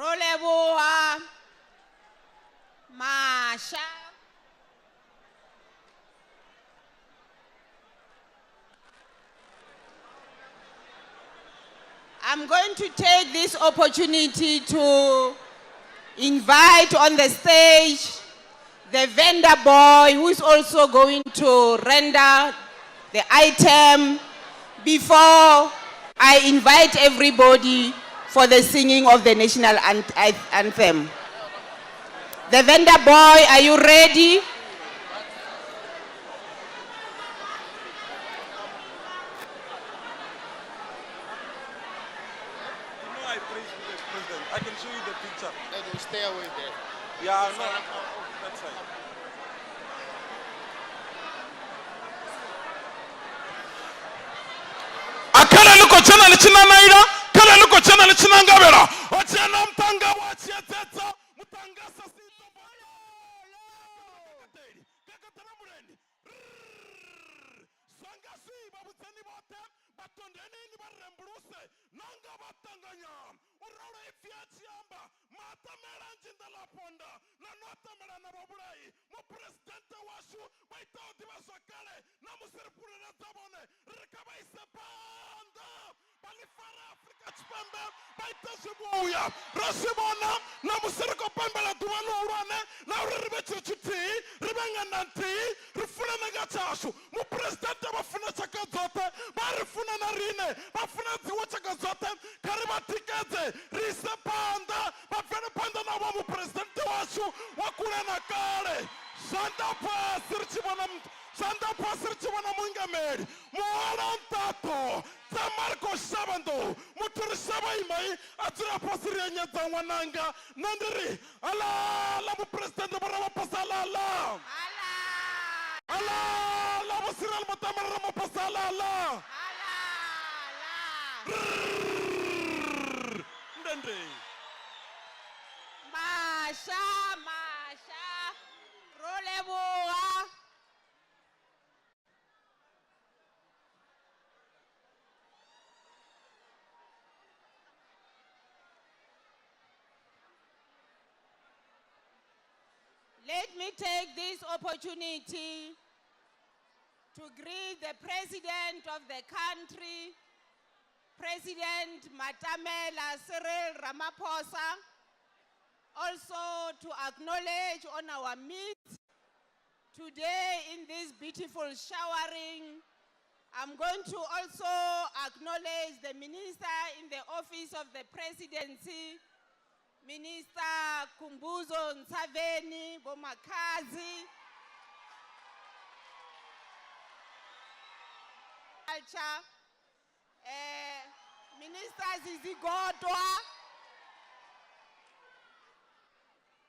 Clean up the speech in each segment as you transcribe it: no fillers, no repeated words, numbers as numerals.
Roleboa Masha. I'm going to take this opportunity to invite on the stage the vendor boy who is also going to render the item before I invite everybody for the singing of the national anthem. The vendor boy, are you ready? I can show you the picture. Then stay away there. Yeah, no. That's fine. Akala luko chana lichina naira, kala luko chana lichina ngabela. Ochana mtanga wachia teta, mtanga sasito bayo. Kakatana murendi. Sangasi babutani bote, batondeni ni barembruse, nanga batanganya. Uraura ifiachi amba, mata meranji ndala ponda, na nota merana baburai, mu presidente washu, waita odibaso kale, na musirpure na tabone, rikaba isepanda, balifara Afrika chipembe, baita shibuya, rasimona, na musirko pembe la duwanu urane, na uribechi chuti, ribenga nanti, rifuna negachashu, mu presidente bafuna chakazote, barifuna narine, bafuna ziwa chakazote, kariba tikete, rise panda, bafuna panda na wamu presidente washu, wakule na kale, shanda pa sirchibana mungameri, muara ntato, tamarko shabando, muturi shaba imai, atira pasiri nyata wananga, nandiri, ala, la mu presidente barama pasala ala. Allah, la musiral matamara mo pasala Allah. Ndende. Masha, Roleboa. Let me take this opportunity to greet the President of the country, President Matamela Cyril Ramaphosa, also to acknowledge on our meet today in this beautiful showering. I'm going to also acknowledge the Minister in the Office of the Presidency, Minister Kumbuzo Nsaveni Bomakazi, Culture, Minister Zizi Godwa.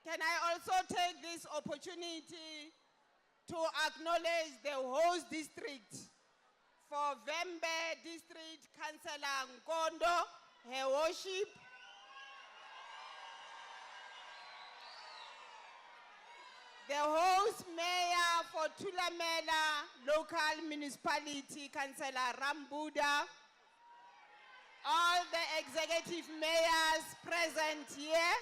Can I also take this opportunity to acknowledge the host district for Vembe District Councillor Nkondo, her worship, the host mayor for Thulamela Local Municipality, Councillor Rambuda, all the executive mayors present here,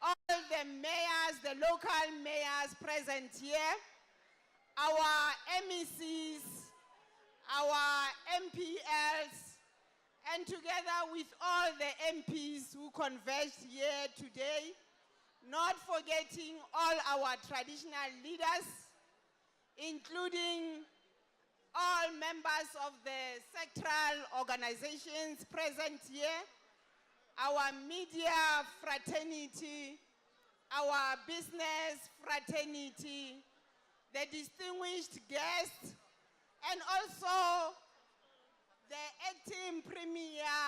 all the mayors, the local mayors present here, our MECs, our MPLs, and together with all the MPs who converged here today, not forgetting all our traditional leaders, including all members of the sectoral organizations present here, our media fraternity, our business fraternity, the distinguished guests, and also the acting premier,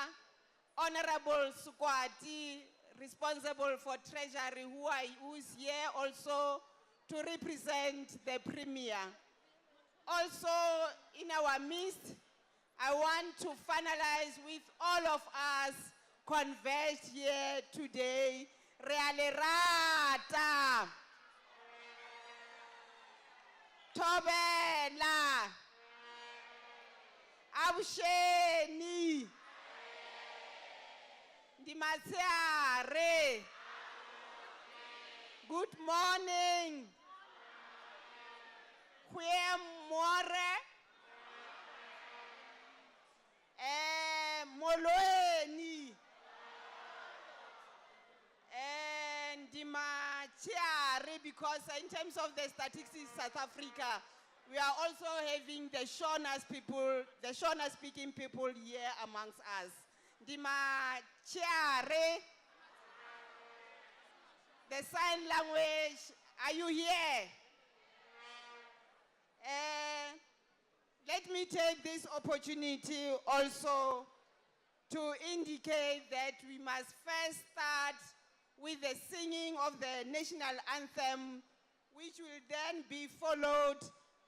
Honorable Sukwati, responsible for Treasury, who is here also to represent the Premier. Also in our midst, I want to finalize with all of us converged here today. Reale Rata, Tobela, Abusheni, Dimatsiare. Good morning. Goeiemorgen. Molweni. Dimatsiare, because in terms of the statistics South Africa, we are also having the Shona people, the Shona speaking people here amongst us. Dimatsiare. The sign language, are you here? Let me take this opportunity also to indicate that we must first start with the singing of the national anthem, which will then be followed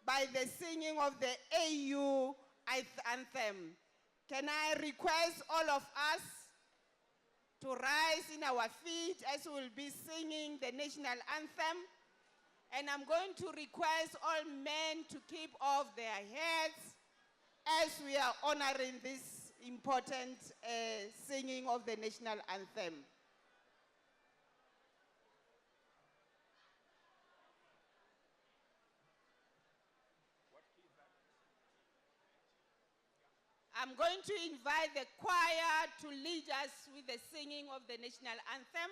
by the singing of the AU anthem. Can I request all of us to rise in our feet as we will be singing the national anthem? And I'm going to request all men to keep off their heads as we are honoring this important singing of the national anthem. I'm going to invite the choir to lead us with the singing of the national anthem.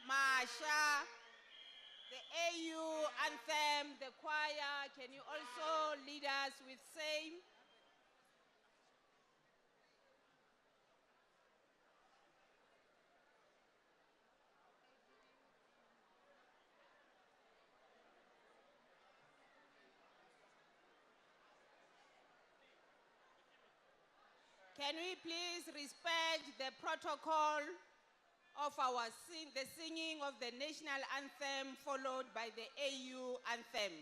Masha, the AU anthem, the choir, can you also lead us with same? Can we please respect the protocol of the singing of the national anthem followed by the AU anthem?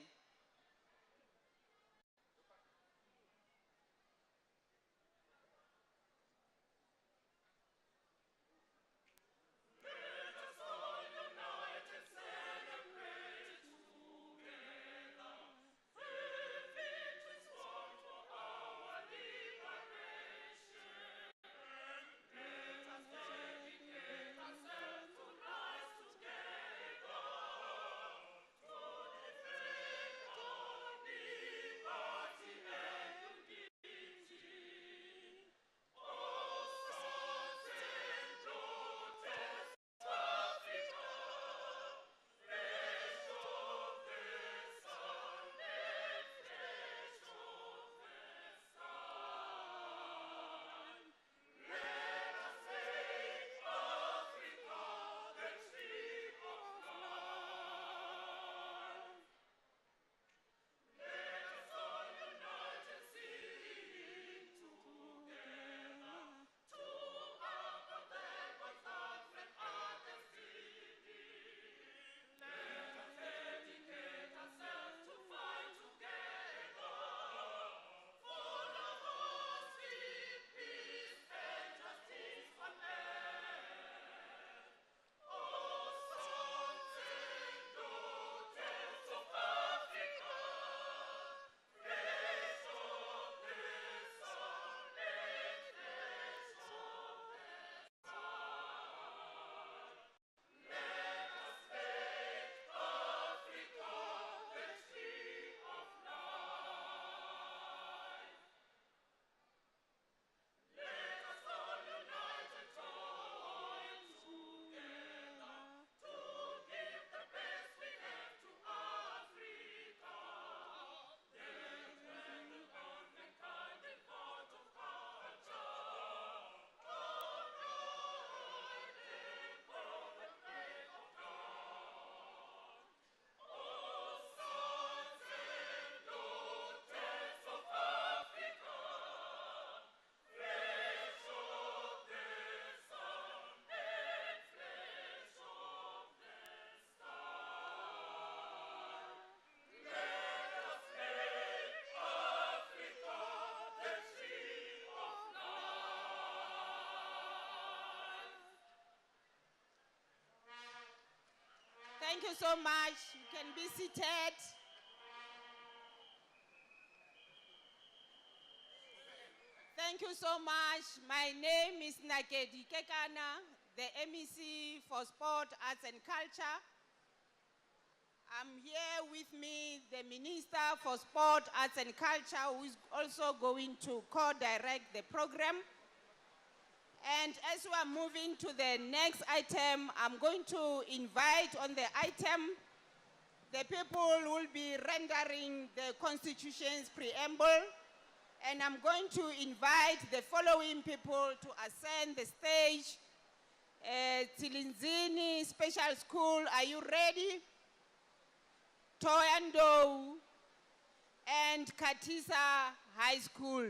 Thank you so much. You can be seated. Thank you so much. My name is Nakedi Kekana, the MEC for Sport, Arts and Culture. I'm here with me, the Minister for Sport, Arts and Culture, who is also going to co-direct the program. And as we are moving to the next item, I'm going to invite on the item the people who will be rendering the Constitution's preamble. And I'm going to invite the following people to ascend the stage. Tilinzini Special School, are you ready? Toyando and Katisa High School.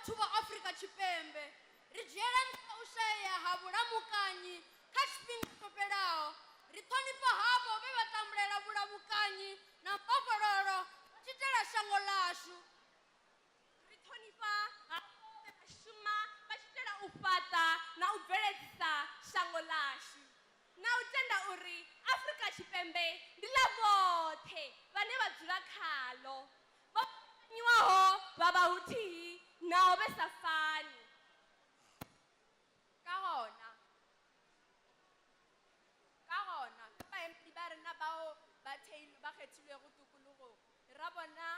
Tuba Africa Chipembe, Rijeran Ushaya, Haburamukanyi, Kashping Topelao, Ritoni Pahabo, Beba Tambrera Buramukani, Napopororo, Chitera Shangolashu, Ritoni Pa, Shuma, Bachitera Upata, now Beretsa, Shangolashu. Now Tenda Uri, Africa Chipembe, Dilavote, Vaneva Zulakalo, Babaho, Baba Uti. Now be safani. Kahona. Ba empty ba rena bao ba tail ba kgethilwe go tukulugo. Ra bona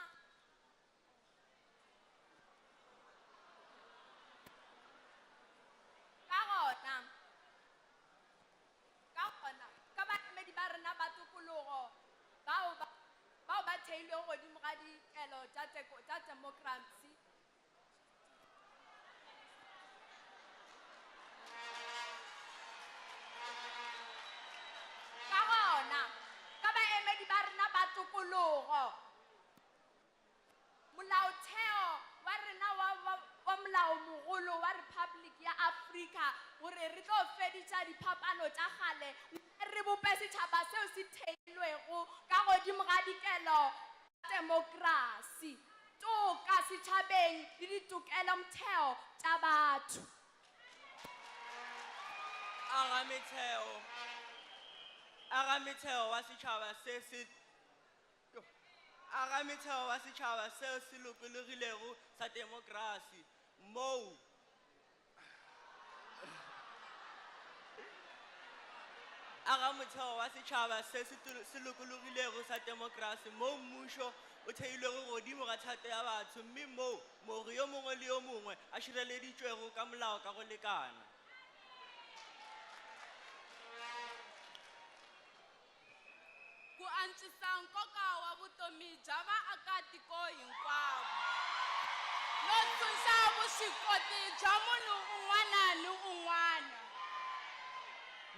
ka ba emedi ba rena ba tukulugo bao ba tailwe go dimo ga dikelo tsa democracy. Molaotheo wa rena wa molao mogolo wa Republic ya Africa gore re tlo feditša diphapano tša gale re bope setšhaba seo se theilwego ka godimo ga dikelo tša demokrasi toka setšhabeng le ditokelo motheo tša batho. Agametheo wa setšhaba se se Agametheo wa setšhaba seo se lokologilego sa demokrasi moo Agametheo wa setšhaba se se lokologilego sa demokrasi moo mmušo o theilwego godimo ga thato ya batho mme moo mogi yo mongwe le yo mongwe a šireleditšwego ka molao ka go lekana. Ku antswisa nkoka wa vutomi bya vaakatiko hinkwavo no tshunxa vuswikoti bya munhu un'wana ni un'wana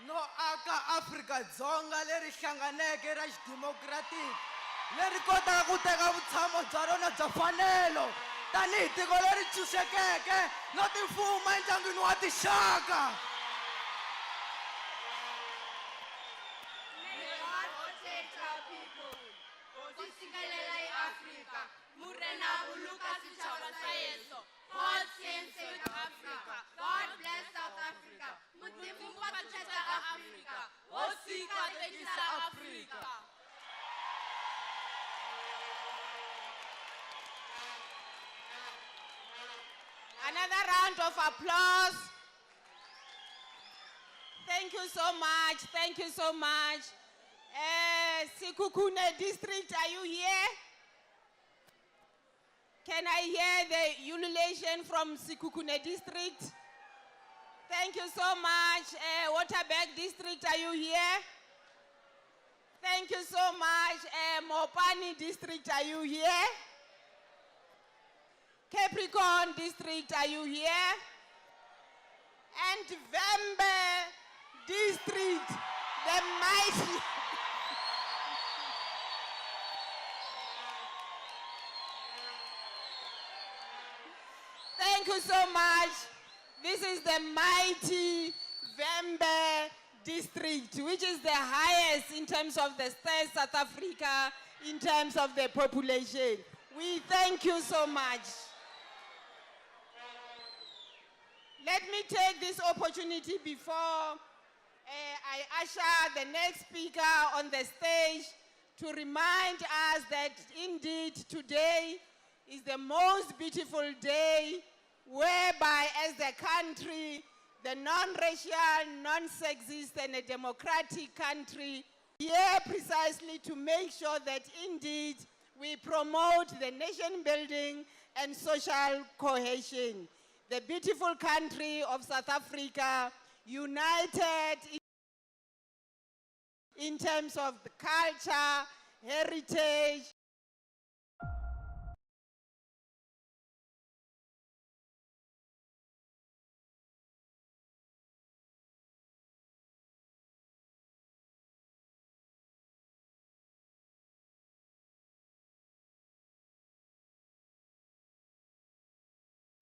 no aka Afrika-Dzonga leri hlanganeke ra xidemokratiki leri kotaka ku teka vutshamo bya rona bya mfanelo tanihi tiko leri tshunxekeke no tifuma endyangwini wa tixaka. God bless South Africa. Modimo wa mathata a Afrika, Hosi ka rekisa Afrika. Another round of applause. Thank you so much. Thank you so much. Sekhukhune district, are you here? Can I hear the ululation from Sekhukhune district? Thank you so much. Waterberg district, are you here? Thank you so much. Mopani district, are you here? Capricorn district, are you here? And Vembe district, the mighty. Thank you so much. This is the mighty Vembe district, which is the highest in terms of the state South Africa, in terms of the population. We thank you so much. Let me take this opportunity before I usher the next speaker on the stage to remind us that indeed today is the most beautiful day whereby as the country, the non-racial, non-sexist and a democratic country, here precisely to make sure that indeed we promote the nation building and social cohesion. The beautiful country of South Africa, united in terms of the culture, heritage,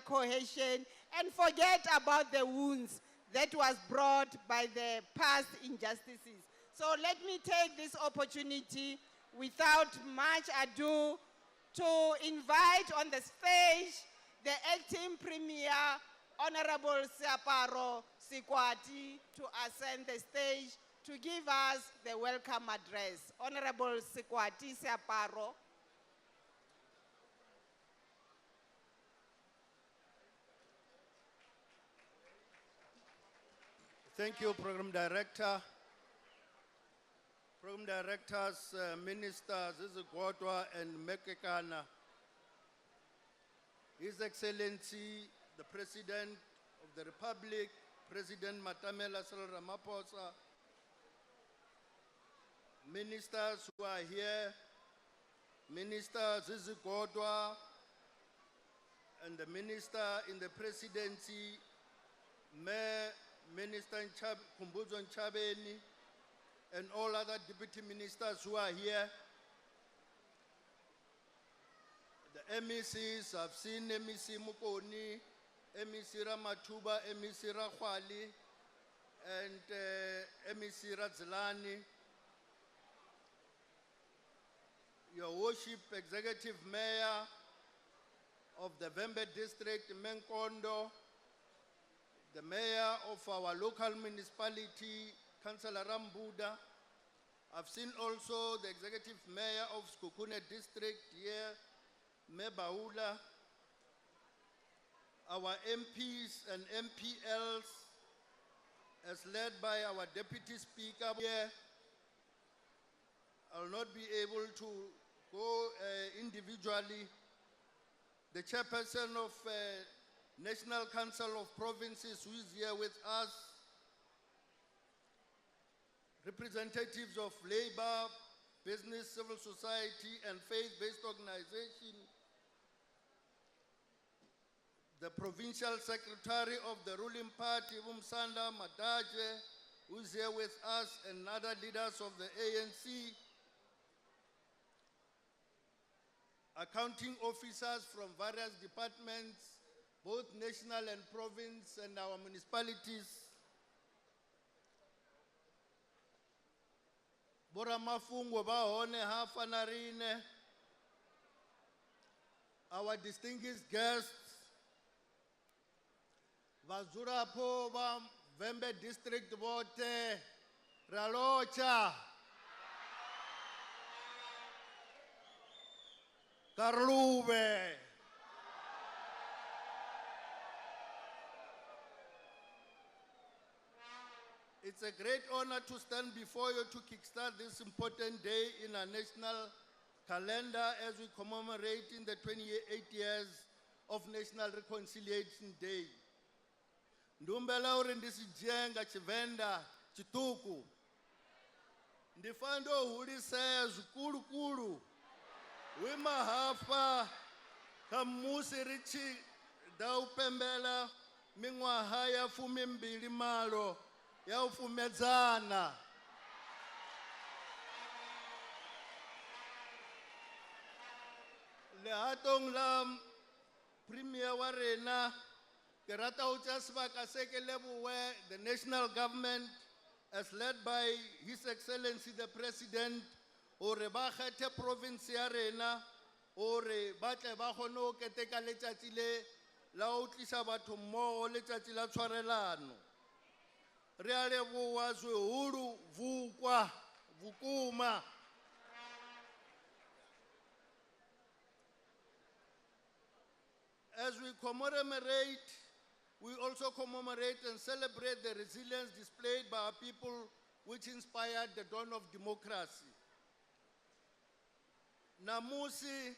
cohesion, and forget about the wounds that was brought by the past injustices. So let me take this opportunity without much ado to invite on the stage the acting premier, Honorable Seaparo Sekwati, to ascend the stage to give us the welcome address. Honorable Sekwati Seaparo. Thank you, Program Director. Program Directors, Ministers Zizigwotwa and Mekekana. His Excellency, the President of the Republic, President Matamela Cyril Ramaphosa, Ministers who are here, Minister Zizigwotwa, and the Minister in the Presidency, Mayor, Minister Khumbudzo Ntshavheni, and all other deputy ministers who are here. The MECs, I've seen MEC Mukoni, MEC Ramathuba, MEC Rakhwali, and MEC Radzilani. Your Worship, Executive Mayor of the Vembe District, Menkondo, the Mayor of our local municipality, Councillor Rambuda. I've seen also the Executive Mayor of Sekhukhune District here, Mayor Baula, our MPs and MPLs, as led by our Deputy Speaker here. I'll not be able to go individually. The Chairperson of National Council of Provinces, who is here with us, representatives of labor, business, civil society, and faith-based organization, the Provincial Secretary of the ruling party, Umsanda Madaje, who is here with us, and other leaders of the ANC, accounting officers from various departments, both national and province, and our municipalities. Bora mafungo ba hone ha fanarine, our distinguished guests, Vazurapo ba Vembe district vote, Ralocha. Karlube. It's a great honor to stand before you to kickstart this important day in our national calendar as we commemorate in the 28 years of National Reconciliation Day. Ndumbela uri ndisijenga chivenda chituku. Ndifando hulise zukulu kulu. Wima hafa kamusi richi daupembela mingwa haya fumi mbili malo ya ufumedzana. Le hatong la premier wa rena ke rata ho tsa sebaka se ke lebohe the national government as led by His Excellency the President ore ba kgethe province ya rena ore ba tle ba kgone ho keteka letsatsi le la ho tlisa batho mmoho letsatsi la tshwarelano. Re a leboha zwehulu vukwa vukuma. As we commemorate, we also commemorate and celebrate the resilience displayed by our people which inspired the dawn of democracy. Namusi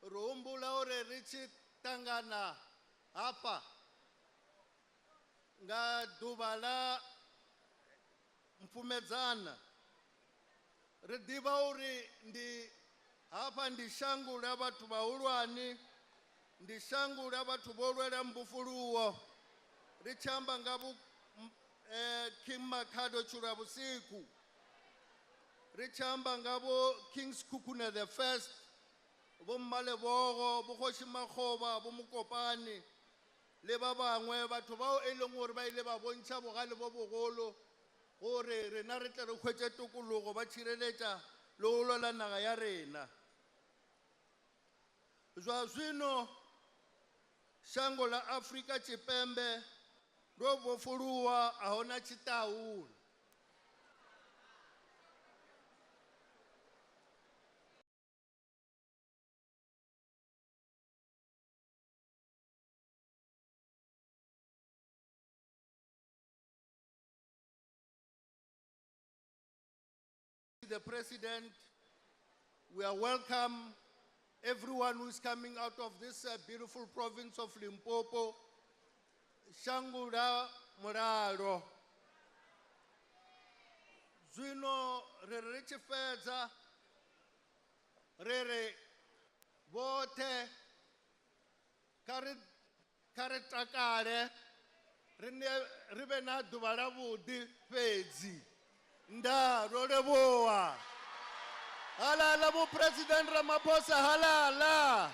rumbula ore richi tangana hapa nga dubala mfumedzana. Ridiva uri ndi hapa ndi shangu la bathu bahulwane. Ndi shangu la bathu bolwela mbufuluwo richamba ngabu King Makhado Churabusiku richamba ngabo Kings Kukuna the first bo Mmalebogo bo Kgoshimakgoba bo Mokopane le ba bangwe batho bao e leng hore ba ile ba bontsha bogale bo bogolo gore rena re tle re khwetse tokologo ba tshireletsa le ho lwela naga ya rena. Zwa zwino shango la Afrika Tshipembe ro vhofuluwa a hona tshitahu. The President, we are welcome everyone who is coming out of this beautiful province of Limpopo, Shangula Muraro. Zwino re chifedza re vote kare takale re be na duba la vhudi fhedzi nda ro leboha. Halala bo President Ramaphosa halala.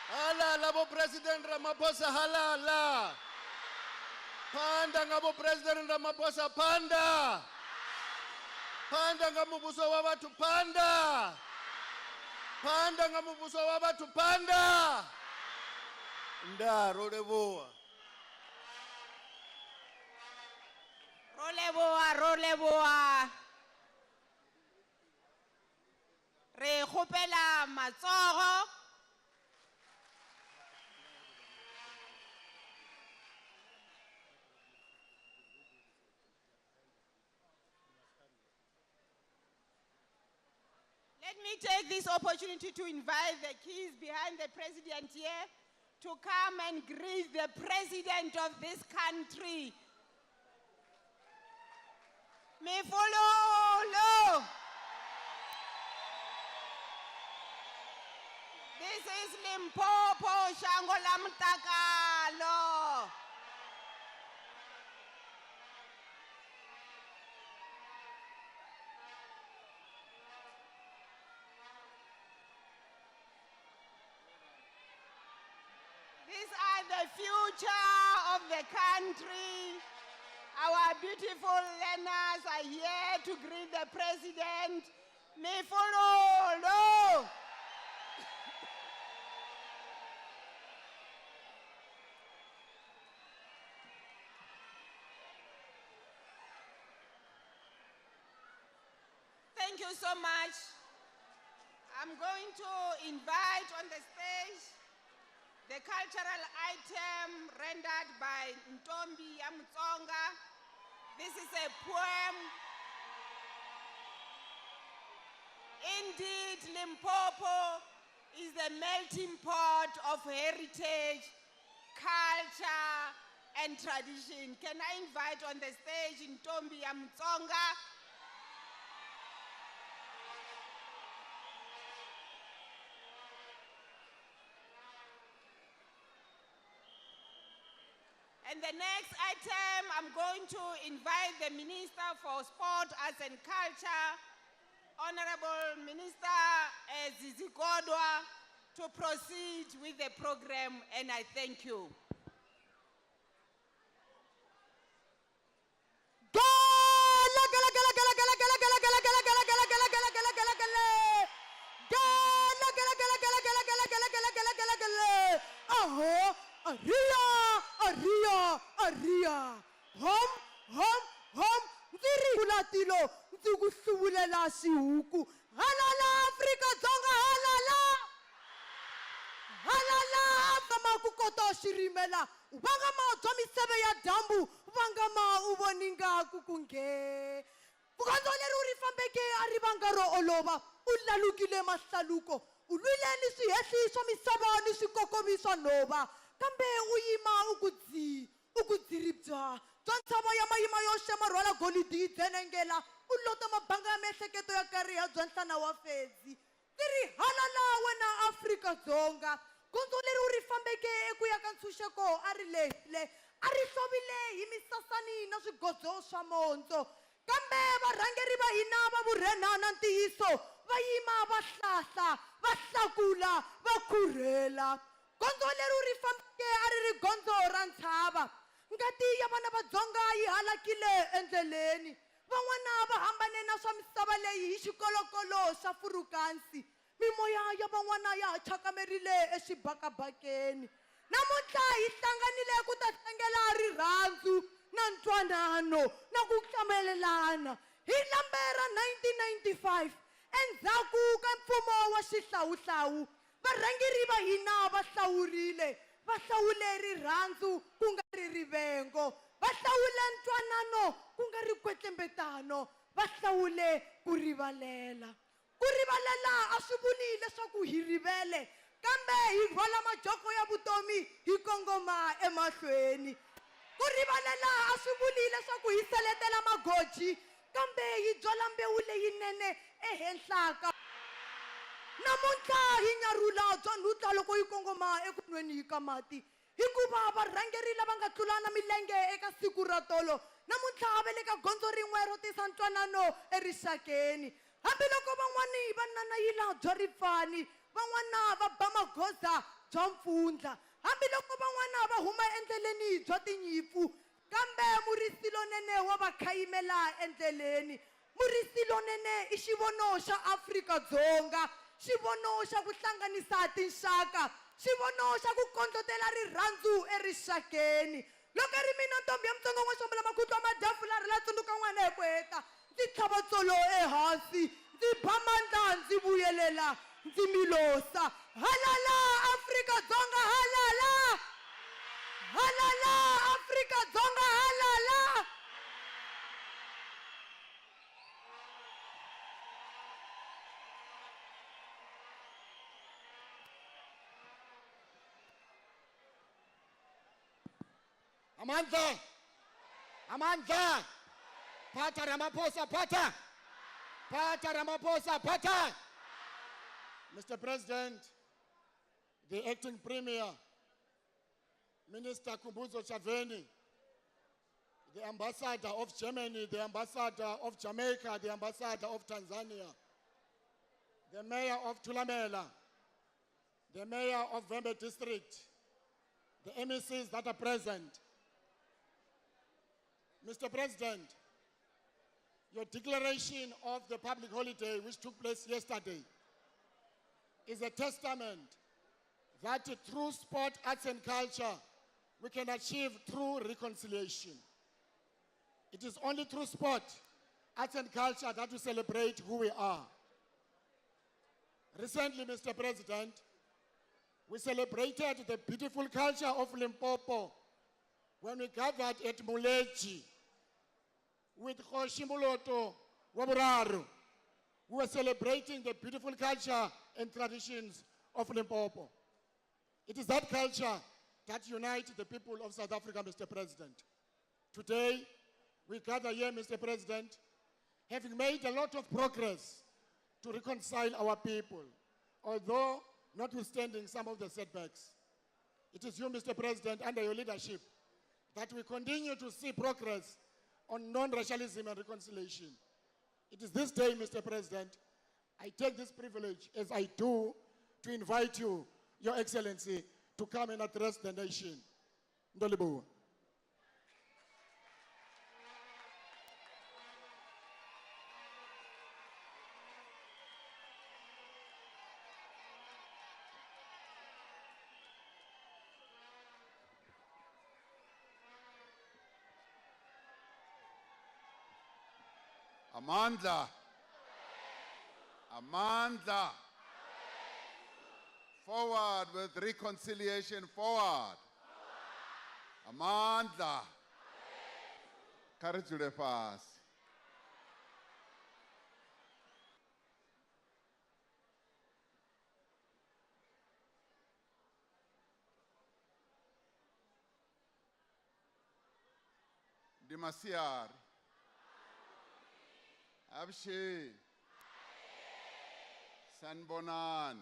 Halala bo President Ramaphosa halala. Panda ngabo President Ramaphosa panda. Panda ngamubuso wa bathu panda. Panda ngamubuso wa bathu panda. Nda ro leboha. Ro leboha. Re kgopela matsogo. Let me take this opportunity to invite the keys behind the president here to come and greet the president of this country. Mifululu. This is Limpopo, Shango la Mtakalo. These are the future of the country. Our beautiful learners are here to greet the president. Mifululu. Thank you so much. I'm going to invite on the stage the cultural item rendered by Ntombi ya Mutsonga. This is a poem. Indeed, Limpopo is the melting pot of heritage, culture, and tradition. Can I invite on the stage Ntombi ya Mutsonga? And the next item, I'm going to invite the Minister for Sport, Arts and Culture, Honorable Minister Zizi Kodwa, to proceed with the program, and I thank you. Aria, hom, ndiri kulatilo, ndikusubulela sihuku. Halala Afrika Dzonga, halala, kama kukoto shirimela, ubangama utomisebe ya dambu, ubangama uboninga kukunge. Bukazole ruri fambeke aribangaro oloba, ulalukile masaluko, ulwile nisihesi somisaba nisikokomisa nova, kambe uyima ukudziribja. Twantsama ya mayima yoshe marwala golidi dzenengela, ulota mabanga meseketo ya kariya dzansana wa fezi. Tiri halala wena Afrika Dzonga, gonzoleri uri fambeke ekuya kansusheko arilele, arisobile himisasani na swigodzo swa mondzo. Kambe varhangeri va hina va vurhena na ntiyiso, va yima va hlahla, va hlakula, va khurhela. Gonzo leri uri fambeke ari gonzo ra ntshava. Ngati ya vana va Dzonga yi halakile endleleni. Van'wana va hambane na swa misava leyi hi xikolokolo xa Furukansi. Mimoya ya van'wana ya chakamerile exibakabakeni. Namuntlha hi hlanganile ku ta tlangela rirhandzu na ntwanano na ku hlamelelana. Hi lembe ra 1995 endzhaku ka mfumo wa xihlawuhlawu, varhangeri va hina va hlawurile, va hlawule rirhandzu ku nga ri rivengo, va hlawule ntwanano ku nga ri kwetlembetano, va hlawule ku rivalela. Ku rivalela a swi vuli leswaku hi rivele, kambe hi rhwala majoko ya vutomi hi kongoma emahlweni. Ku rivalela a swi vuli leswaku hi seletela magoji, kambe hi byala mbewu leyinene ehenhla ka. Namuntlha hi nyarula bya nhutla loko yi kongoma eku nweni ka mati, hikuva varhangeri lava nga tlulana milenge eka siku ra tolo namuntlha va le ka gondzo rin'we ro tisa ntwanano erixakeni. Hambiloko van'wani va nanayila bya ripfani, van'wana va ba magoza bya mpfundla, hambiloko van'wana va huma endleleni bya tinyimpfu, kambe murisi lonene wa va khayimela endleleni. Murisi lonene i xivono xa Afrika Dzonga, xivono xa ku hlanganisa tinxaka, xivono xa ku kondlotela rirhandzu erixakeni. Loko ri mina Ntombi ya Mutsonga n'we xombela makhutlo madafula ri la tsundzuka n'wana hi ku heta, ndzi tlhava tsolo ehansi, ndzi ba mandla ndzi vuyelela, ndzi milosa. Halala Afrika Dzonga, halala, halala Afrika Dzonga, halala. Amandla, Pata Ramaphosa, Pata Ramaphosa, Pata. Mr. President, the acting Premier, Minister Kumbuzo Chaveni, the Ambassador of Germany, the Ambassador of Jamaica, the Ambassador of Tanzania, the Mayor of Tulamela, the Mayor of Vembe District, the MECs that are present. Mr. President, your declaration of the public holiday which took place yesterday is a testament that through sport, arts and culture, we can achieve true reconciliation. It is only through sport arts and culture that will celebrate who we are. Recently, Mr. President, we celebrated the beautiful culture of Limpopo when we gathered at Muleji with Kgoshi Moloto Waburaro. We were celebrating the beautiful culture and traditions of Limpopo. It is that culture that unites the people of South Africa, Mr. President. Today, we gather here, Mr. President, having made a lot of progress to reconcile our people, although notwithstanding some of the setbacks. It is you, Mr. President, under your leadership, that we continue to see progress on non-racialism and reconciliation. It is this day, Mr. President, I take this privilege, as I do, to invite you, Your Excellency, to come and address the nation. Ndolibu. Amandla. Amandla. Forward with reconciliation, forward. Amandla. Courage to the fast. Dimasiar. Abshi. Sanbonan.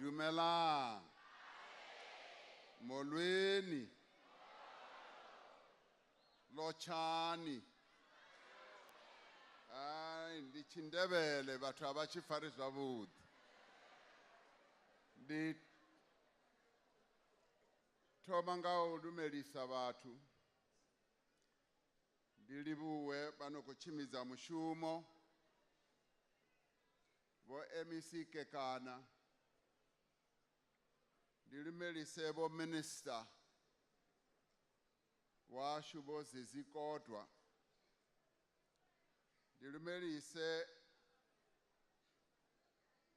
Dumelang. Molweni. Lochani. Ay, ndichindebele batho abachifari zwavhuḓi. Ndi thoma nga u lumelisa bathu. Ndi livhuwe bano khou tshimbidza mushumo. Vho MEC Kekana. Ndi lumelise vho minister washu vho Zizi Kodwa. Ndi lumelise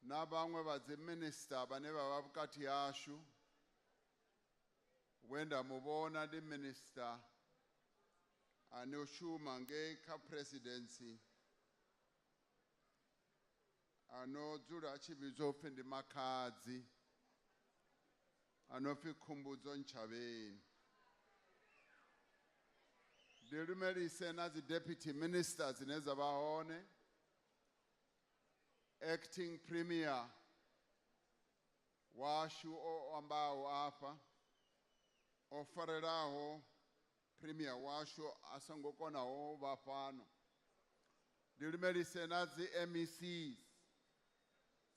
na vhaṅwe vha dzi minister vhane vha vha vhukati hashu. Wenda muvhona ndi minister ane u shuma ngei kha presidency. Ano dzula a tshi vhidzwa upfhi ndi Makhadzi. Ano pfi Khumbudzo Ntshavheni. Ndi lumelise na dzi deputy ministers dzine dza vha hone. Acting Premier washu o ambaho afha. O farelaho Premier washu a songo konaho vha fhano. Ndi lumelise na dzi MECs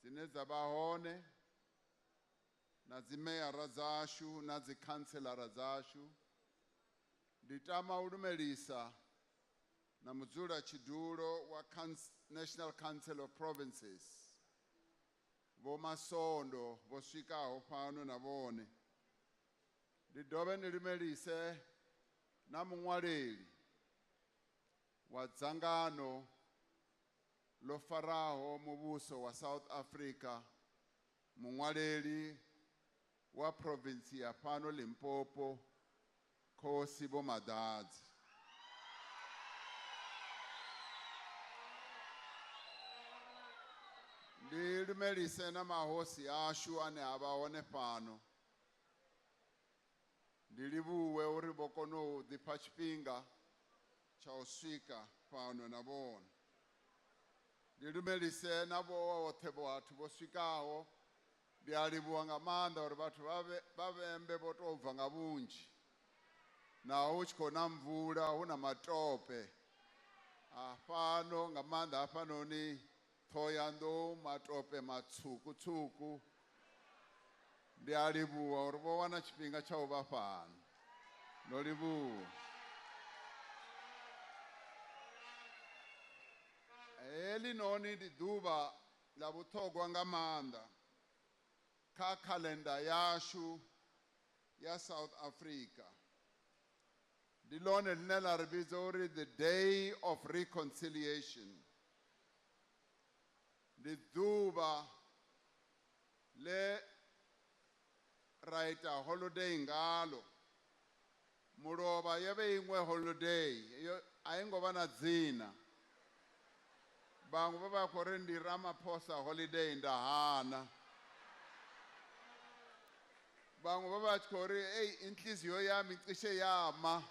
dzine dza vha hone. Na dzi meyara dzashu na dzi councilora dzashu. Ndi tama u lumelisa na mudzula tshidulo wa National Council of Provinces. Vho Masondo vho swikaho fhano na vhone. Ndi dovhe ndi lumelise na muṅwaleli wa dzangano lo faraho muvhuso wa South Africa. Muṅwaleli wa province ya fhano Limpopo, Khosi Vho Madadzi. Ndi lumelise na mahosi ashu ane a vha hone fhano. Ndi livhuwe uri vho kona u ḓipha tshifhinga tsha u swika fhano na vhone. Ndi lumelise na vhoṱhe vhathu vho swikaho. Ndi a livhuwa nga maanḓa uri vhathu vha vhembe vho tou bva nga vhunzhi. Naho hu tshi khou na mvula hu na matope. Fhano nga maanḓa hafhanoni Thohoyandou matope matswuku. Ndi a livhuwa uri vho wana tshifhinga tsha u vha fhano. Ndo livhuwa. Heḽi noni ndi ḓuvha ḽa vhuṱhogwa nga maanḓa kha khaḽenda yashu ya South Africa. Dilone linela re bitsa hore the day of reconciliation. Liduba le right a holiday ngalo. Muroba yebe ingwe holiday aingo bana dzina. Bangu baba korendi Ramaphosa holiday ndahana. Bangu baba kore hey inhliziyo yami cishe yama.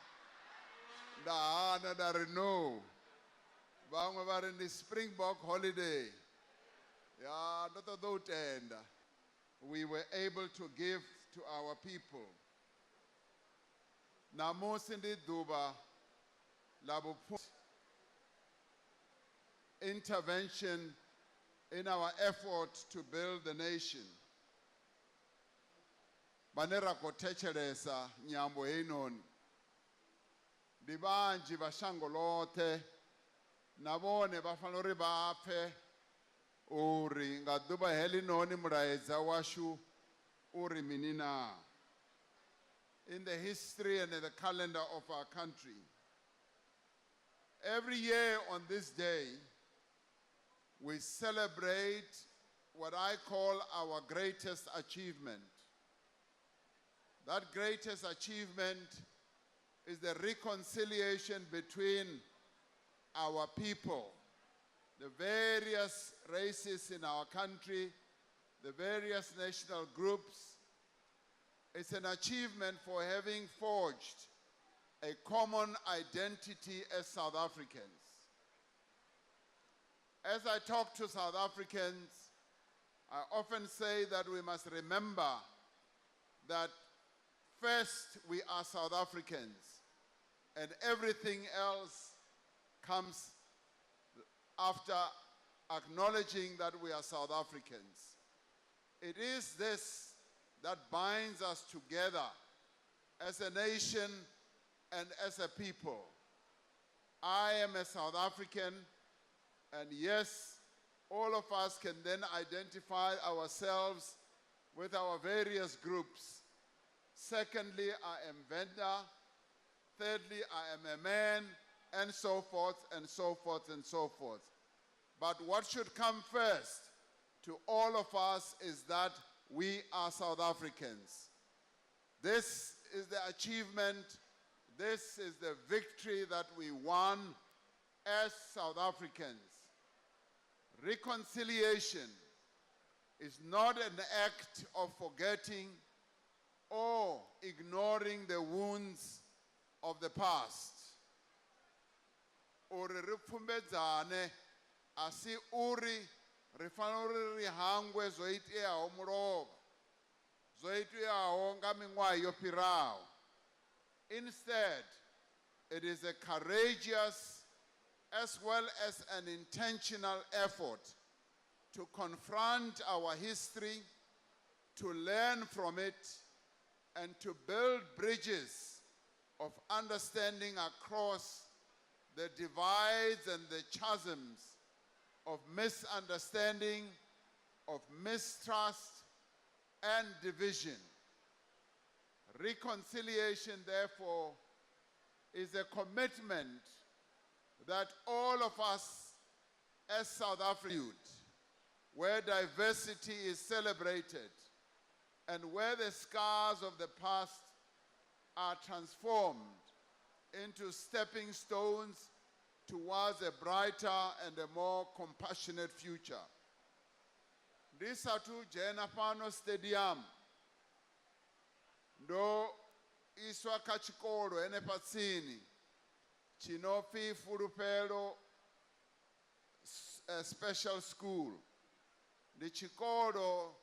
Ndahana dari no. Bangu bari ni Springbok holiday. Ya ndoto do utenda. We were able to give to our people. Namusi ndiduba labo intervention in our effort to build the nation. Banera kotechelesa nyambo hinoni. Dibanji bashangolote nabone bafanori bape uri ngaduba heli noni muraeza washu uri minina. In the history and in the calendar of our country, every year on this day, we celebrate what I call our greatest achievement. That greatest achievement is the reconciliation between our people, the various races in our country, the various national groups. It's an achievement for having forged a common identity as South Africans. As I talk to South Africans, I often say that we must remember that first we are South Africans and everything else comes after acknowledging that we are South Africans. It is this that binds us together as a nation and as a people. I am a South African, and yes, all of us can then identify ourselves with our various groups. Secondly, I am Venda. Thirdly, I am a man, and so forth, and so forth, and so forth. But what should come first to all of us is that we are South Africans. This is the achievement, this is the victory that we won as South Africans. Reconciliation is not an act of forgetting or ignoring the wounds of the past. Uri ripfumbedzane asi uri rifanori rihangwe zoiteaho muroba zoiteaho nga miṅwaha yo fhiraho. Instead, it is a courageous as well as an intentional effort to confront our history, to learn from it, and to build bridges of understanding across the divides and the chasms of misunderstanding, of mistrust, and division. Reconciliation, therefore, is a commitment that all of us as South Africans, where diversity is celebrated and where the scars of the past are transformed into stepping stones towards a brighter and a more compassionate future. Ndisathu jena pano stadium ndo iswa kha chikolo ene patsini chinofi Fulufhelo special school. Ndi chikolo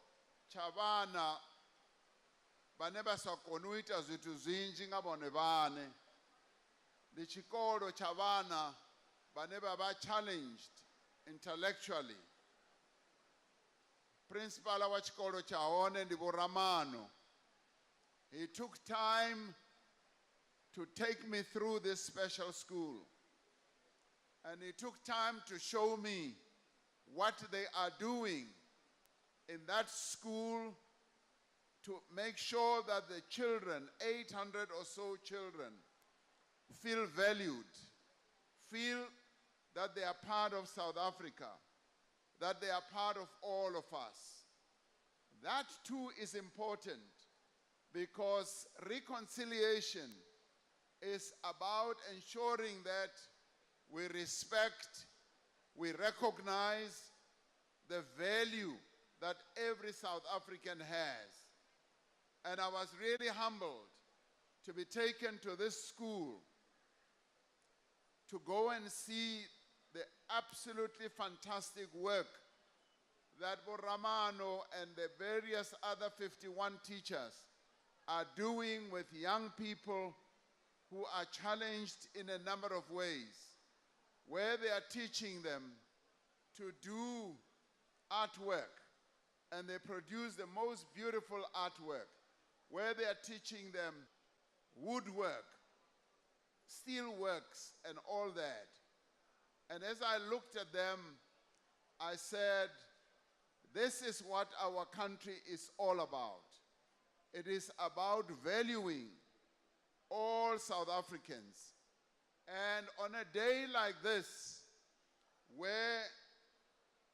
cha vana vane vasakoni u ita zwithu zwinzhi nga vhone vhaṋe. Ndi chikolo cha vana vane vha challenged intellectually. Principal wa chikolo cha hone ndi Vho Ramano. He took time to take me through this special school. And he took time to show me what they are doing in that school to make sure that the children, 800 or so children, feel valued, feel that they are part of South Africa, that they are part of all of us. That too is important because reconciliation is about ensuring that we respect, we recognize the value that every South African has. And I was really humbled to be taken to this school to go and see the absolutely fantastic work that Boramano and the various other 51 teachers are doing with young people who are challenged in a number of ways, where they are teaching them to do artwork, and they produce the most beautiful artwork, where they are teaching them woodwork, steelworks, and all that. And as I looked at them, I said, this is what our country is all about. It is about valuing all South Africans. And on a day like this, where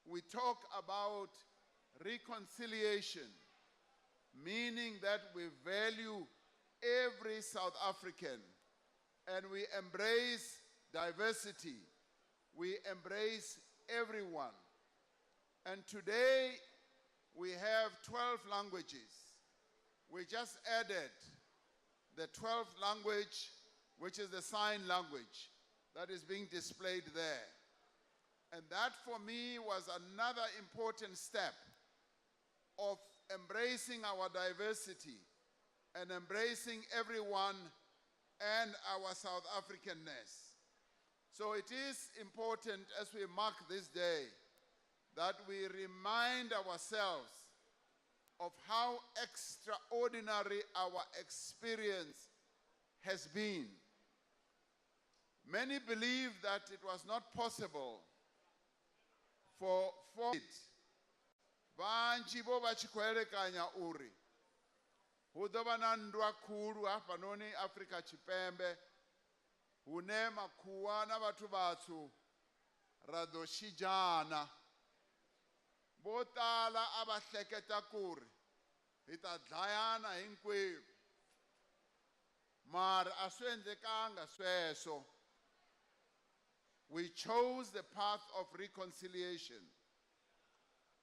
we talk about reconciliation, meaning that we value every South African and we embrace diversity, we embrace everyone. And today we have 12 languages. We just added the 12th language, which is the sign language that is being displayed there. And that for me was another important step of embracing our diversity and embracing everyone and our South Africanness. So it is important as we mark this day that we remind ourselves of how extraordinary our experience has been. Many believe that it was not possible for it. Vanchi bo va chikwelekanya uri. Hu ḓo vha na nndwa khulu hafhanoni Afrika Tshipembe hune makhuwa na vhathu vhatswu ra ḓo shidzhana. Vo tala a va hleketa ku ri hi ta dlayana hinkwerhu. Mara a swi endlekanga sweswo. We chose the path of reconciliation.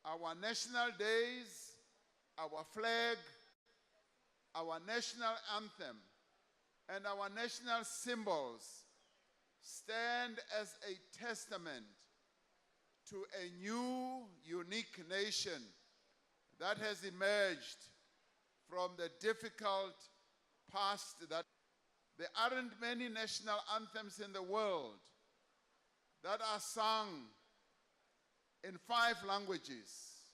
Our national days, our flag, our national anthem, and our national symbols stand as a testament to a new, unique nation that has emerged from the difficult past. That there aren't many national anthems in the world that are sung in 5 languages.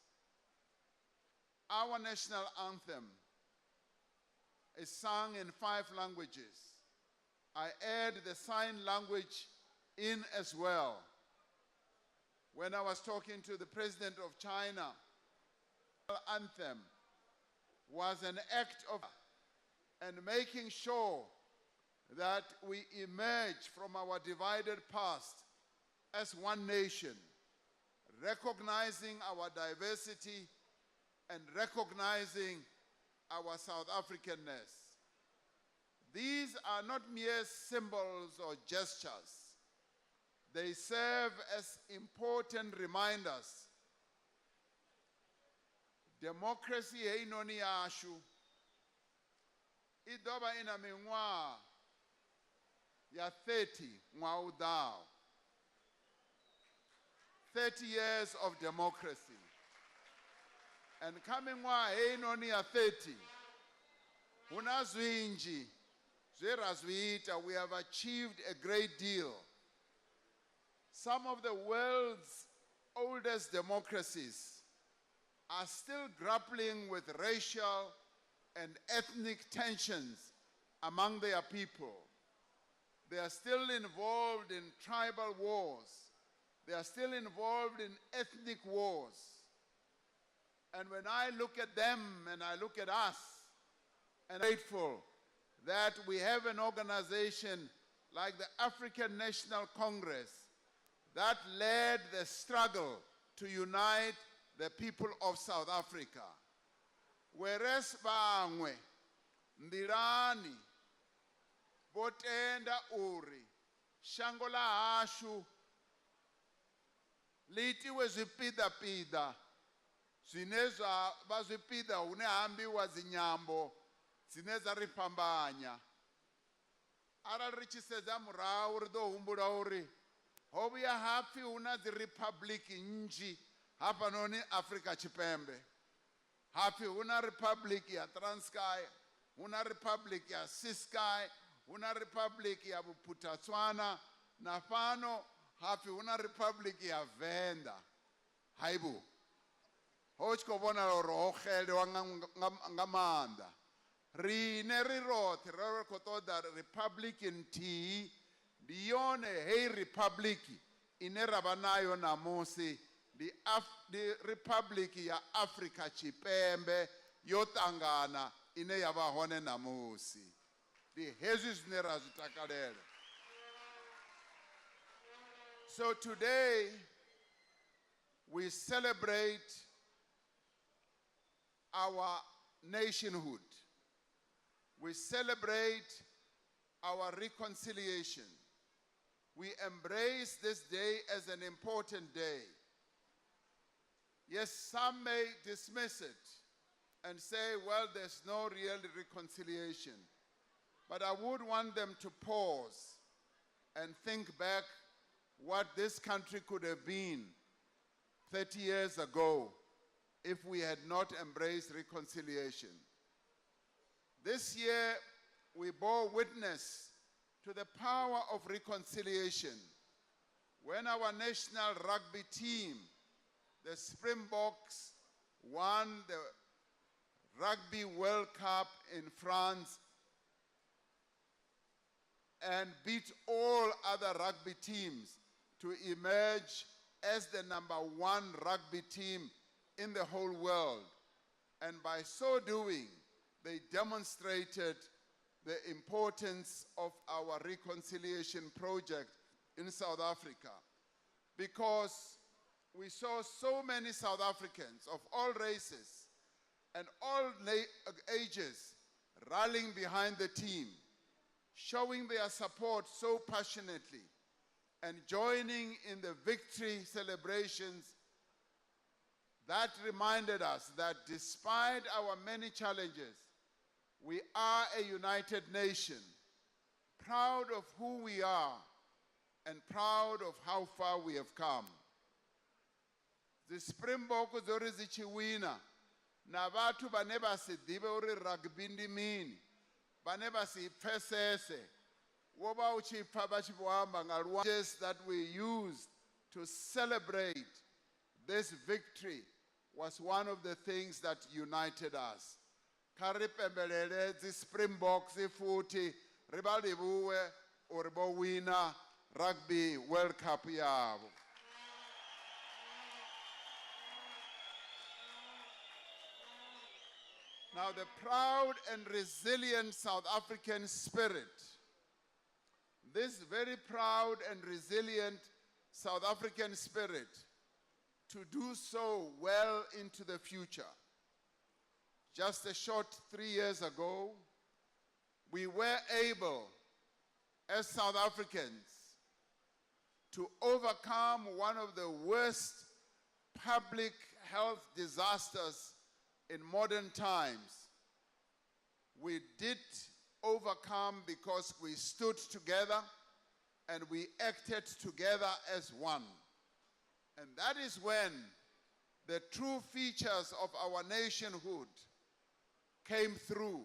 Our national anthem is sung in 5 languages. I add the sign language in as well. When I was talking to the president of China, the anthem was an act of and making sure that we emerge from our divided past as one nation, recognizing our diversity and recognizing our South Africanness. These are not mere symbols or gestures. They serve as important reminders. Democracy heinoni yashu idoba ina miṅwaha ya 30 ṅwaha u ḓaho. 30 years of democracy. And coming miṅwaha heinoni ya 30 huna zwinzhi zwe ra zwi ita. We have achieved a great deal. Some of the world's oldest democracies are still grappling with racial and ethnic tensions among their people. They are still involved in tribal wars. They are still involved in ethnic wars. And when I look at them and I look at us, and I'm grateful that we have an organization like the African National Congress, that led the struggle to unite the people of South Africa. Whereas bangwe, ndirani, botenda uri, shangola hashu, litiwe zwipida-pida, zwinezwa bazwipida une hambiwa zinyambo, zineza ripambanya. Arali ri tshi sedza murahu ri ḓo humbula uri ho vhuya hapfi hu na dzi republic nnzhi hafhanoni Afrika Tshipembe. Hapfi hu na republic ya Transkei, hu na republic ya Ciskei, hu na republic ya Bophuthatswana, na fhano hapfi hu na republic ya Venda. Haibu, ho tshi khou vhonala uri ho xelwa nga maanḓa. Rine ri roṱhe ri khou ṱoḓa republic nthihi, ndi yone hei republic ine ra vha nayo namusi, ndi republic ya Afrika Tshipembe yo ṱangana ine ya vha hone namusi. Ndi hezwi zwine ra zwi takalela. So today we celebrate our nationhood. We celebrate our reconciliation. We embrace this day as an important day. Yes, some may dismiss it and say, well, there's no real reconciliation. But I would want them to pause and think back what this country could have been 30 years ago if we had not embraced reconciliation. This year, we bore witness to the power of reconciliation when our national rugby team, the Springboks, won the Rugby World Cup in France and beat all other rugby teams to emerge as the #1 rugby team in the whole world. And by so doing, they demonstrated the importance of our reconciliation project in South Africa, because we saw so many South Africans of all races and all ages rallying behind the team, showing their support so passionately and joining in the victory celebrations. That reminded us that despite our many challenges, we are a united nation, proud of who we are and proud of how far we have come. The Springboks zori zichiwina na vhathu vhane vha si ḓivhe uri rugby ndi mini, vhane vha si pfesese, wo vha u tshi pfa vha tshi vho amba nga luambo that we used to celebrate this victory was one of the things that united us. Kha ri pembelele dzi Springboks futhi ri vha livhuwe uri vho wina Rugby World Cup yavo. Now, the proud and resilient South African spirit, this very proud and resilient South African spirit, to do so well into the future. Just a short 3 years ago, we were able, as South Africans, to overcome one of the worst public health disasters in modern times. We did overcome because we stood together and we acted together as one. And that is when the true features of our nationhood came through.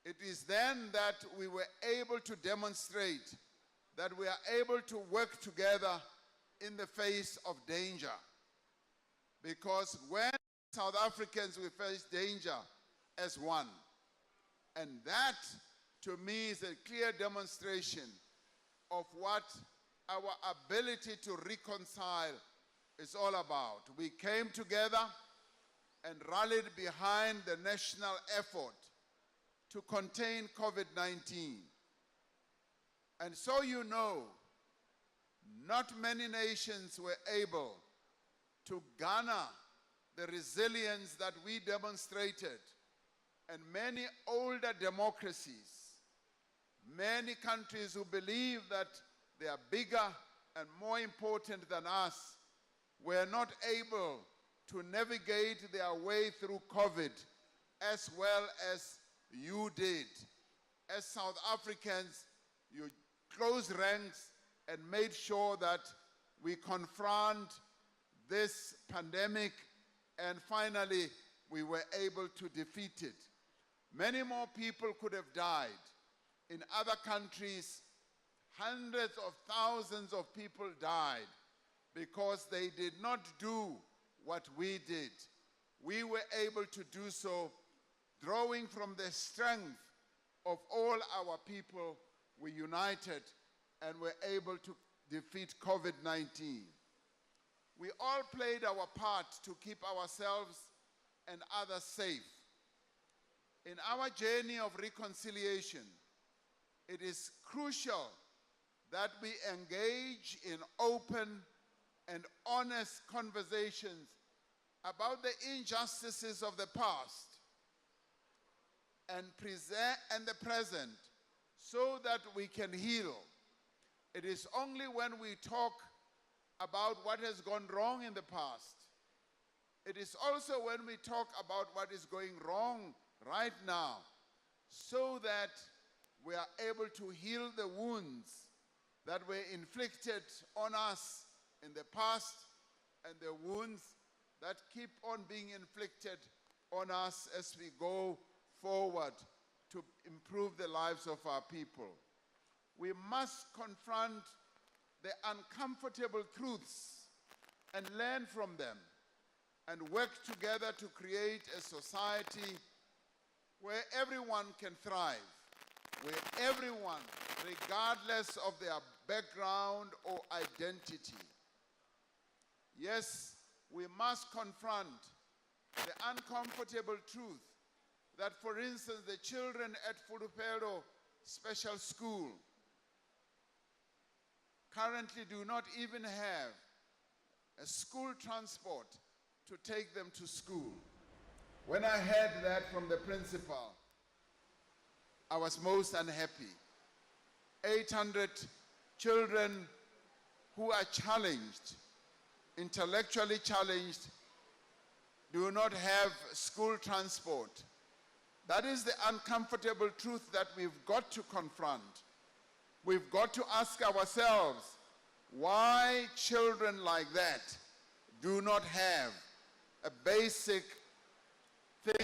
It is then that we were able to demonstrate that we are able to work together in the face of danger. Because when South Africans, we face danger as one. And that, to me, is a clear demonstration of what our ability to reconcile is all about. We came together and rallied behind the national effort to contain COVID-19. And so you know, not many nations were able to garner the resilience that we demonstrated. And many older democracies, many countries who believe that they are bigger and more important than us, were not able to navigate their way through COVID as well as you did. As South Africans, you closed ranks and made sure that we confront this pandemic, and finally we were able to defeat it. Many more people could have died. In other countries, hundreds of thousands of people died because they did not do what we did. We were able to do so, drawing from the strength of all our people. We united and were able to defeat COVID-19. We all played our part to keep ourselves and others safe. In our journey of reconciliation, it is crucial that we engage in open and honest conversations about the injustices of the past and the present, so that we can heal. It is only when we talk about what has gone wrong in the past. It is also when we talk about what is going wrong right now, so that we are able to heal the wounds that were inflicted on us in the past and the wounds that keep on being inflicted on us as we go forward to improve the lives of our people. We must confront the uncomfortable truths and learn from them, and work together to create a society where everyone can thrive, where everyone, regardless of their background or identity. Yes, we must confront the uncomfortable truth that, for instance, the children at Furupelo Special School currently do not even have a school transport to take them to school. When I heard that from the principal, I was most unhappy. 800 children who are challenged, intellectually challenged, do not have school transport. That is the uncomfortable truth that we've got to confront. We've got to ask ourselves why children like that do not have a basic thing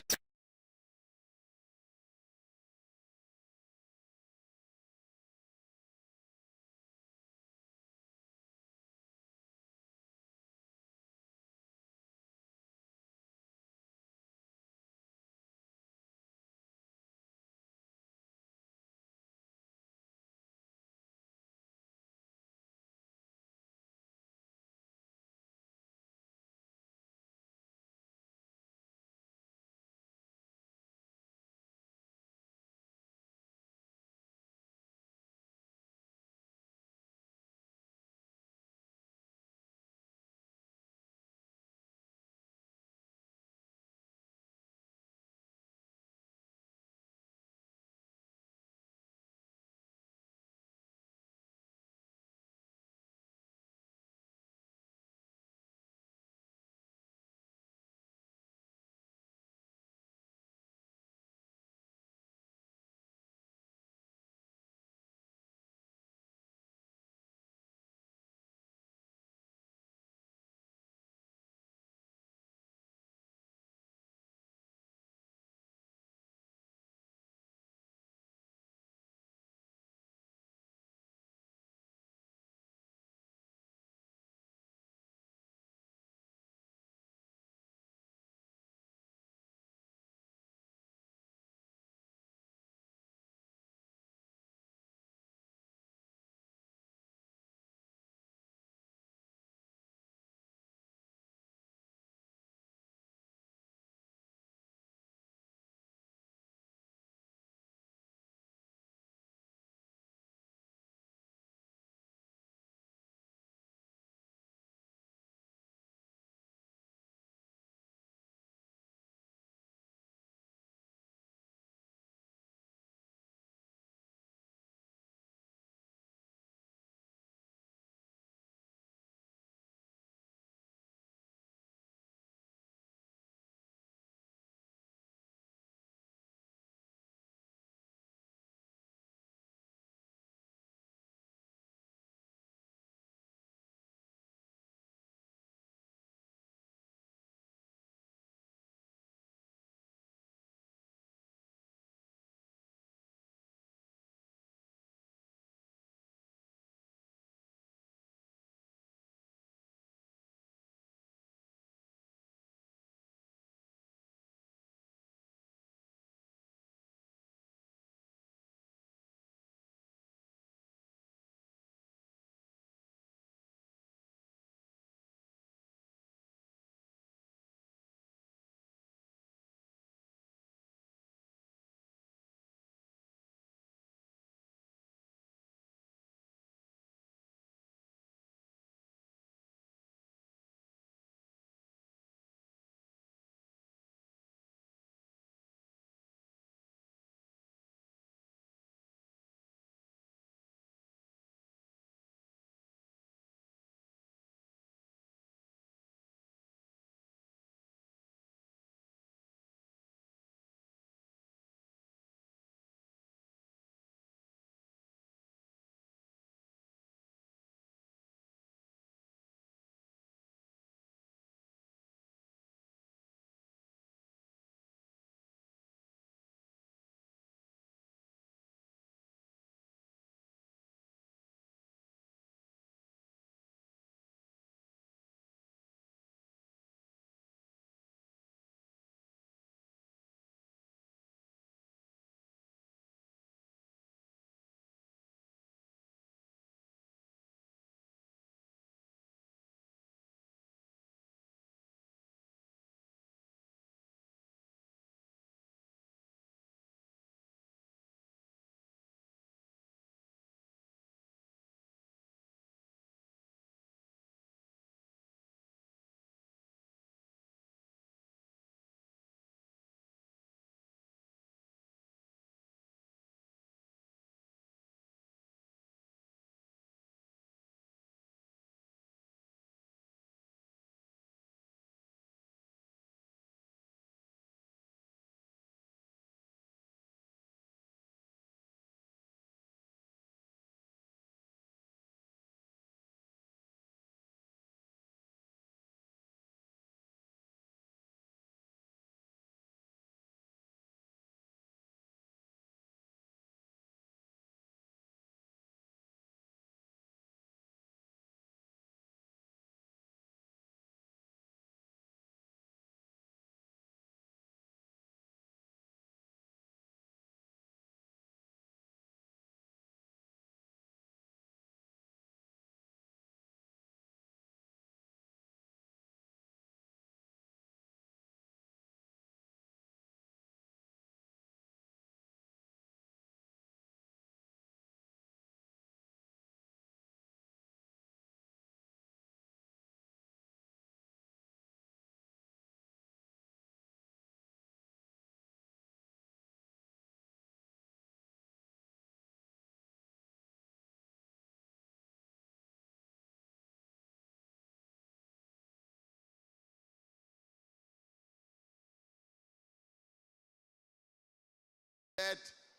that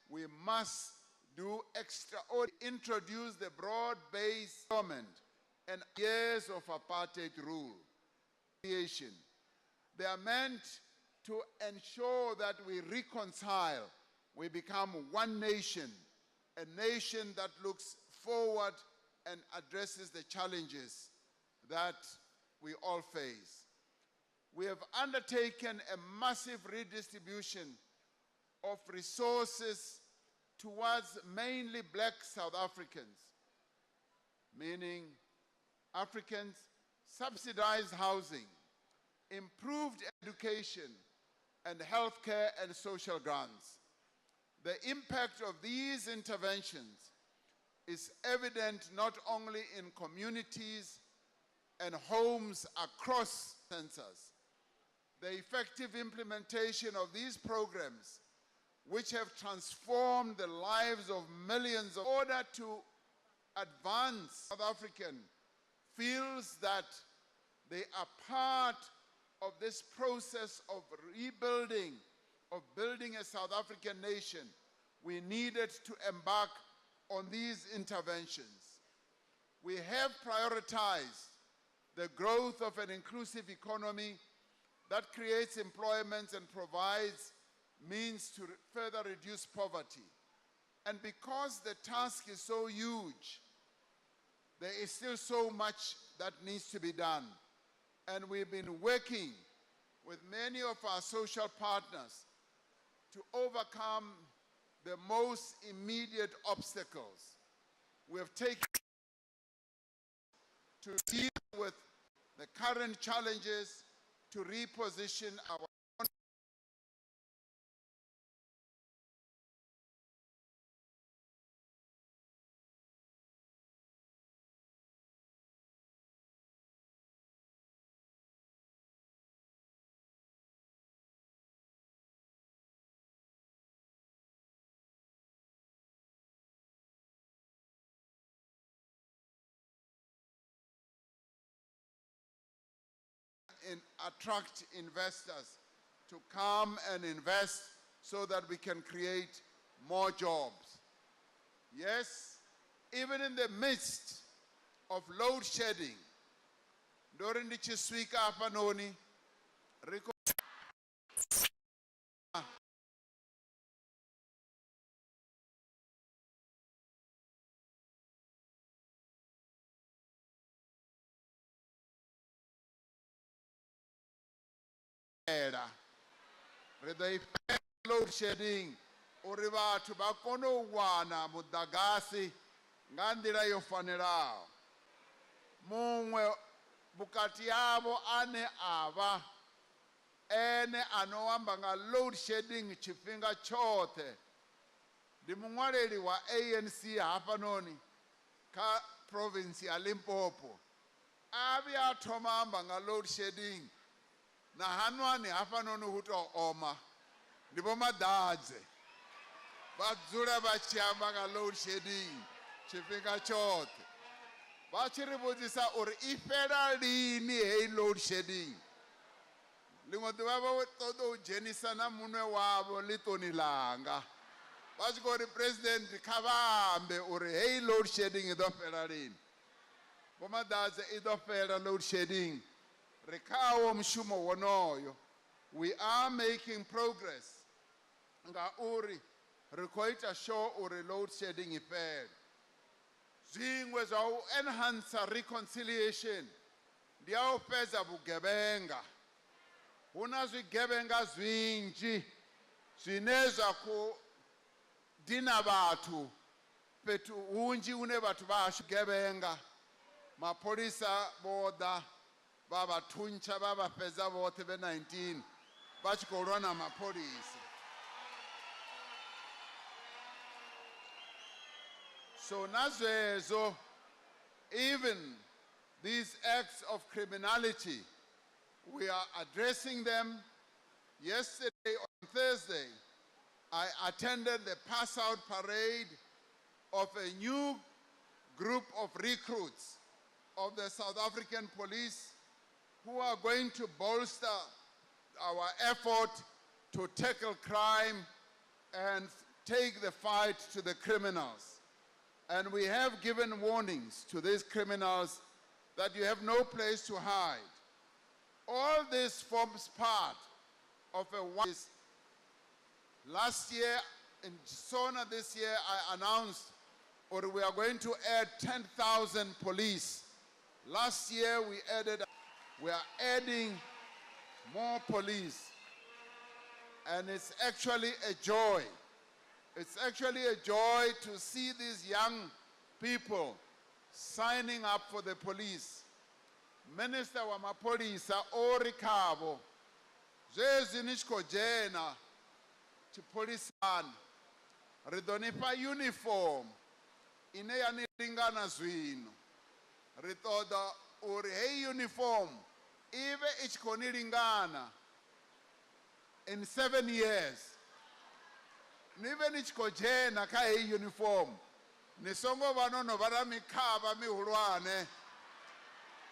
we must do extraordinary, introduce the broad-based government and years of apartheid rule. They are meant to ensure that we reconcile, we become one nation, a nation that looks forward and addresses the challenges that we all face. We have undertaken a massive redistribution of resources towards mainly black South Africans, meaning Africans, subsidized housing, improved education, and healthcare and social grants. The impact of these interventions is evident not only in communities and homes across census. The effective implementation of these programs, which have transformed the lives of millions in order to advance South African, feels that they are part of this process of rebuilding, of building a South African nation. We needed to embark on these interventions. We have prioritized the growth of an inclusive economy that creates employment and provides means to further reduce poverty. And because the task is so huge, there is still so much that needs to be done. And we've been working with many of our social partners to overcome the most immediate obstacles. We have taken to deal with the current challenges, to reposition our attract investors to come and invest so that we can create more jobs. Yes, even in the midst of load shedding, during the Chiswika Apanoni, load shedding uri bathu ba kone u wana mudagasi nga nḓila yo fanelaho. Muṅwe vhukati havho ane avha ene ano amba nga load shedding tshifhinga tshoṱhe ndi muṅwaleli wa ANC hafhanoni kha province ya Limpopo. A vhuya a thoma amba nga load shedding na hanwani hafhanoni hu tou oma. Ndi vho Madadze vha dzula vha tshi amba nga load shedding tshifhinga tshoṱhe. Vha tshi ri vhudzisa uri I fhela lini hei load shedding. Ḽiṅwe ḓuvha vha ṱoḓa u dzhenisa na muṅwe wavho ḽiṱoni ḽanga. Vha tshi khou ri president kha vha ambe uri hei load shedding I ḓo fhela lini. Vho Madadze I ḓo fhela load shedding. Ri khawo mushumo wonoyo. We are making progress. Nga uri ri khou ita sure uri load shedding I fhele. Zwiṅwe zwa u enhance reconciliation ndi a u fhedza vhugevhenga. Hu na zwigevhenga zwinzhi zwine zwa khou dina vhathu fhethu hunzhi hune vhathu vha hashu gevhenga. Mapholisa vho ḓa vha vha thuntsha vha vha fhedza vhoṱhe vhe 19 vha tshi khou lwa na mapholisa. So na zwezwo, even these acts of criminality, we are addressing them. Yesterday, on Thursday, I attended the pass-out parade of a new group of recruits of the South African police who are going to bolster our effort to tackle crime and take the fight to the criminals. And we have given warnings to these criminals that you have no place to hide. All this forms part of a one. Last year, in Sona this year, I announced, or we are going to add 10,000 police. Last year, we are adding more police. And it's actually a joy. It's actually a joy to see these young people signing up for the police. Minister wa mapolisa Ori Kabo, zwezwi ni tshi khou dzhena tshipolisani ri ḓo nifha uniform ine ya ni lingana zwino. Ri ṱoḓa uri heyi uniform ive i tshi khou ni lingana in 7 years. Nive ni tshi khou dzhena kha heyi uniform ni songo vha no vha na mikhava mihulwane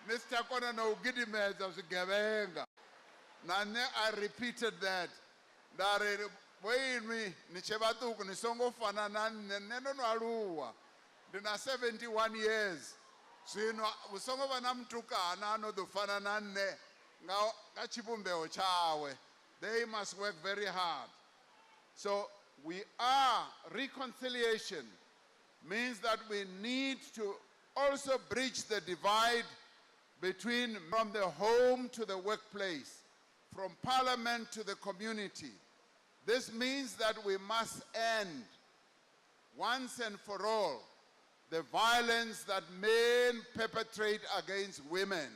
ni si tsha kona na u gidimedza zwigevhenga. Na nne I repeated that. Nda ri vhoinwi ni tshe vhaṱuku ni songo fana na nne, nne ndo no aluwa ndi na 71 years. Zwino hu songo vha na mutukana ano ḓo fana na nne nga tshivhumbeo tshawe. They must work very hard. So reconciliation means that we need to also bridge the divide between from the home to the workplace, from parliament to the community. This means that we must end once and for all the violence that men perpetrate against women.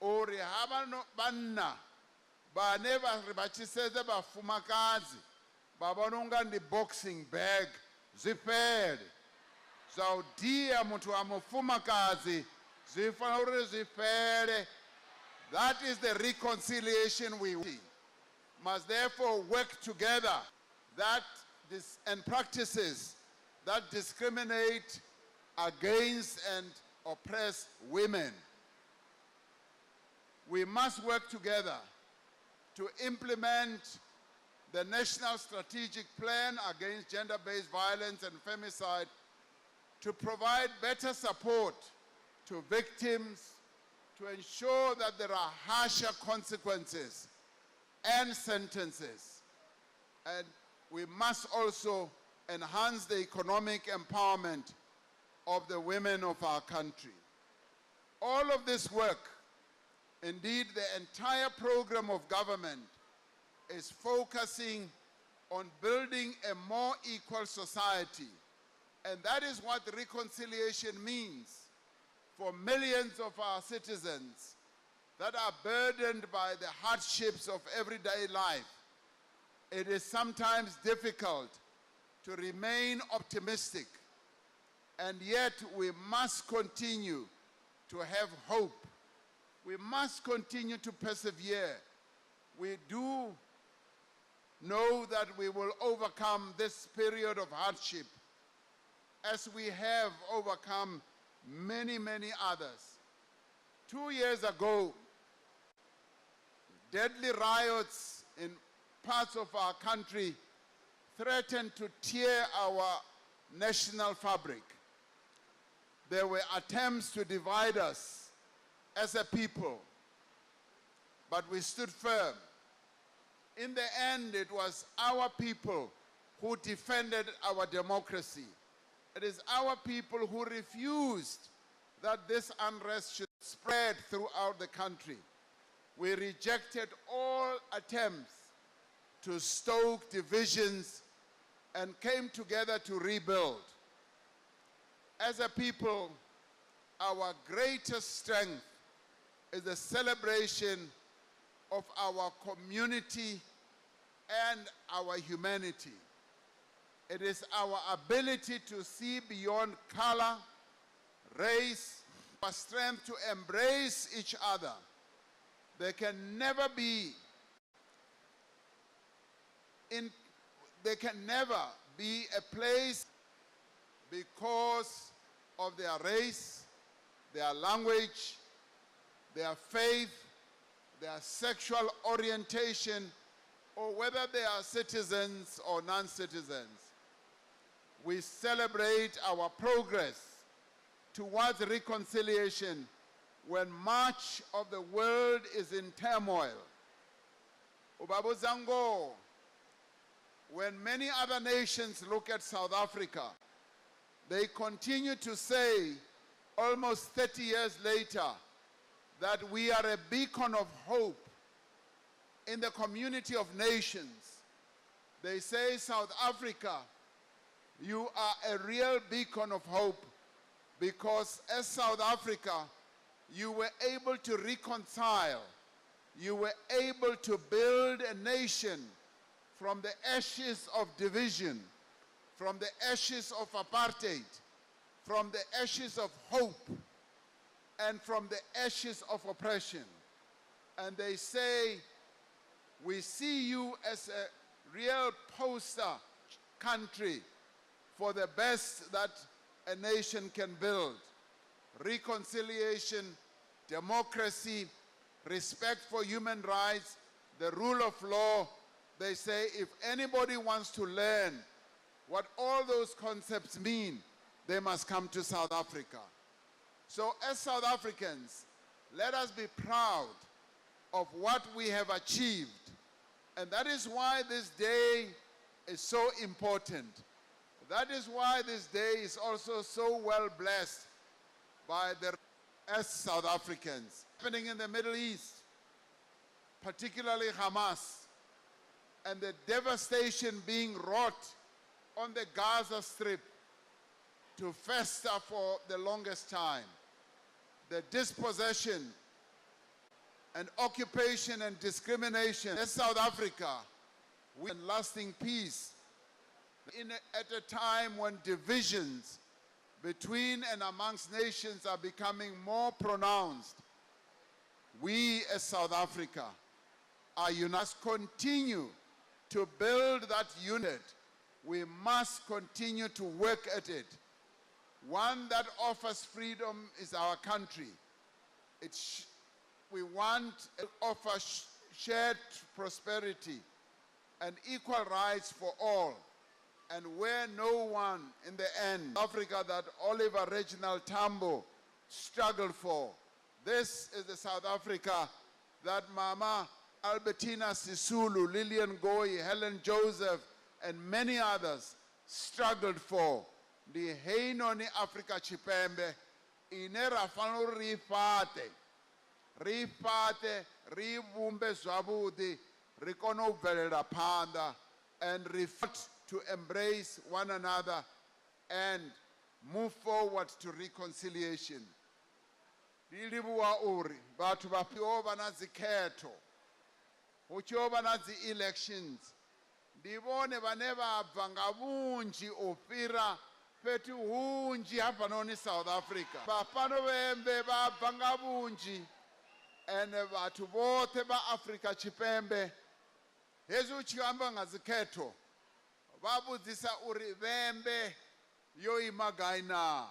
Uri habano banna ba ne ba re ba tshisetse bafumakadzi ba bona unga ndi boxing bag zwifele zwa u dia muthu wa mufumakadzi zwi fanela uri zwifele. That is the reconciliation we must therefore work together and practices that discriminate against and oppress women. We must work together to implement the National Strategic Plan Against Gender-Based Violence and Femicide to provide better support to victims, to ensure that there are harsher consequences and sentences. And we must also enhance the economic empowerment of the women of our country. All of this work, indeed the entire program of government, is focusing on building a more equal society. And that is what reconciliation means for millions of our citizens that are burdened by the hardships of everyday life. It is sometimes difficult to remain optimistic, and yet we must continue to have hope. We must continue to persevere. We do know that we will overcome this period of hardship as we have overcome many, many others. 2 years ago, deadly riots in parts of our country threatened to tear our national fabric. There were attempts to divide us as a people, but we stood firm. In the end, it was our people who defended our democracy. It is our people who refused that this unrest should spread throughout the country. We rejected all attempts to stoke divisions and came together to rebuild. As a people, our greatest strength is the celebration of our community and our humanity. It is our ability to see beyond color, race, our strength to embrace each other. There can never be a place because of their race, their language, their faith, their sexual orientation, or whether they are citizens or non-citizens, we celebrate our progress towards reconciliation when much of the world is in turmoil. Ubaba Zango, when many other nations look at South Africa, they continue to say, almost 30 years later, that we are a beacon of hope in the community of nations. They say, South Africa, you are a real beacon of hope, because as South Africa, you were able to reconcile, you were able to build a nation from the ashes of division, from the ashes of apartheid, from the ashes of hope, and from the ashes of oppression. And they say, we see you as a real poster country for the best that a nation can build. Reconciliation, democracy, respect for human rights, the rule of law. They say if anybody wants to learn what all those concepts mean, they must come to South Africa. So as South Africans, let us be proud of what we have achieved. And that is why this day is so important. That is why this day is also so well blessed by the as South Africans. Happening in the Middle East, particularly Hamas, and the devastation being wrought on the Gaza Strip to fester for the longest time. The dispossession and occupation and discrimination in South Africa, with lasting peace at a time when divisions between and amongst nations are becoming more pronounced. We as South Africa are united. We must continue to build that unit. We must continue to work at it. One that offers freedom is our country. We want to offer shared prosperity and equal rights for all. And where no one in the end, Africa that Oliver Reginald Tambo struggled for. This is the South Africa that Mama Albertina Sisulu, Lillian Goy, Helen Joseph, and many others struggled for. The Heino ni Africa Chipembe, ine rafano rifate, ribumbe zwabudi, rikono velera panda, and reflect to embrace one another and move forward to reconciliation. Dilibuwa uri, batu bapioba na ziketo, uchoba na zi elections, dibone baneba vangabunji ofira, petu hunji hapa noni South Africa. Bapano bembe ba vangabunji, ene batu bote ba Africa Chipembe, hezu chiamba nga ziketo, babudzisa uri vembe yo imagai na,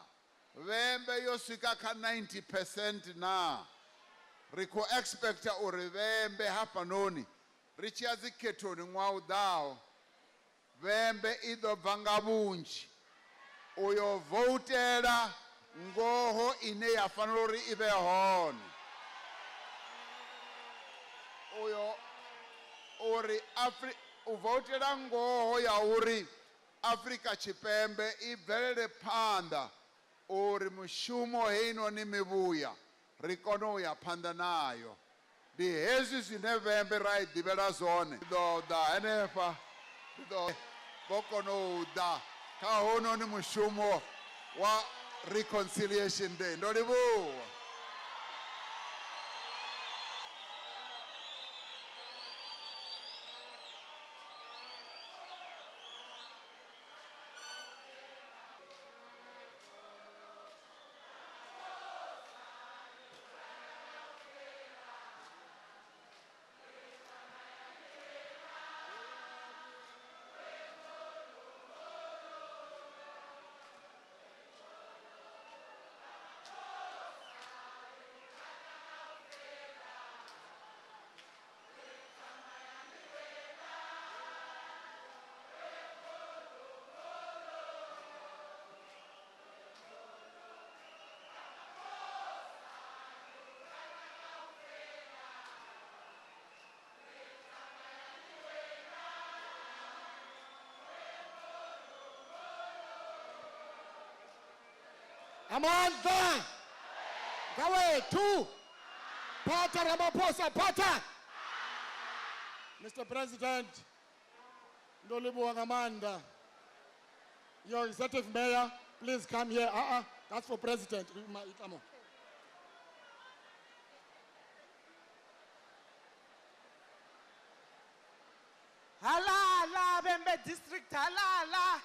vembe yo swika ka 90% na, riko expecta uri vembe hapa noni, richia ziketo ni ngwau dao, vembe ido vangabunji, uyo votera ngoho ine ya fanori ibe honi. Uyo uri uvotera ngoho ya uri Africa Chipembe ibvelele panda uri mushumo heino ni mibuya rikono ya panda nayo di hezi zinevembe rai divela zone do da enefa do bokono da ka hono ni mushumo wa reconciliation day ndolibu. Amandla. Ngawethu. Phatha Ramaphosa, phatha. Mr. President, Ndolibuwa Ngamanda, your executive mayor, please come here. That's for president. Come on. Halala Bembe district, halala.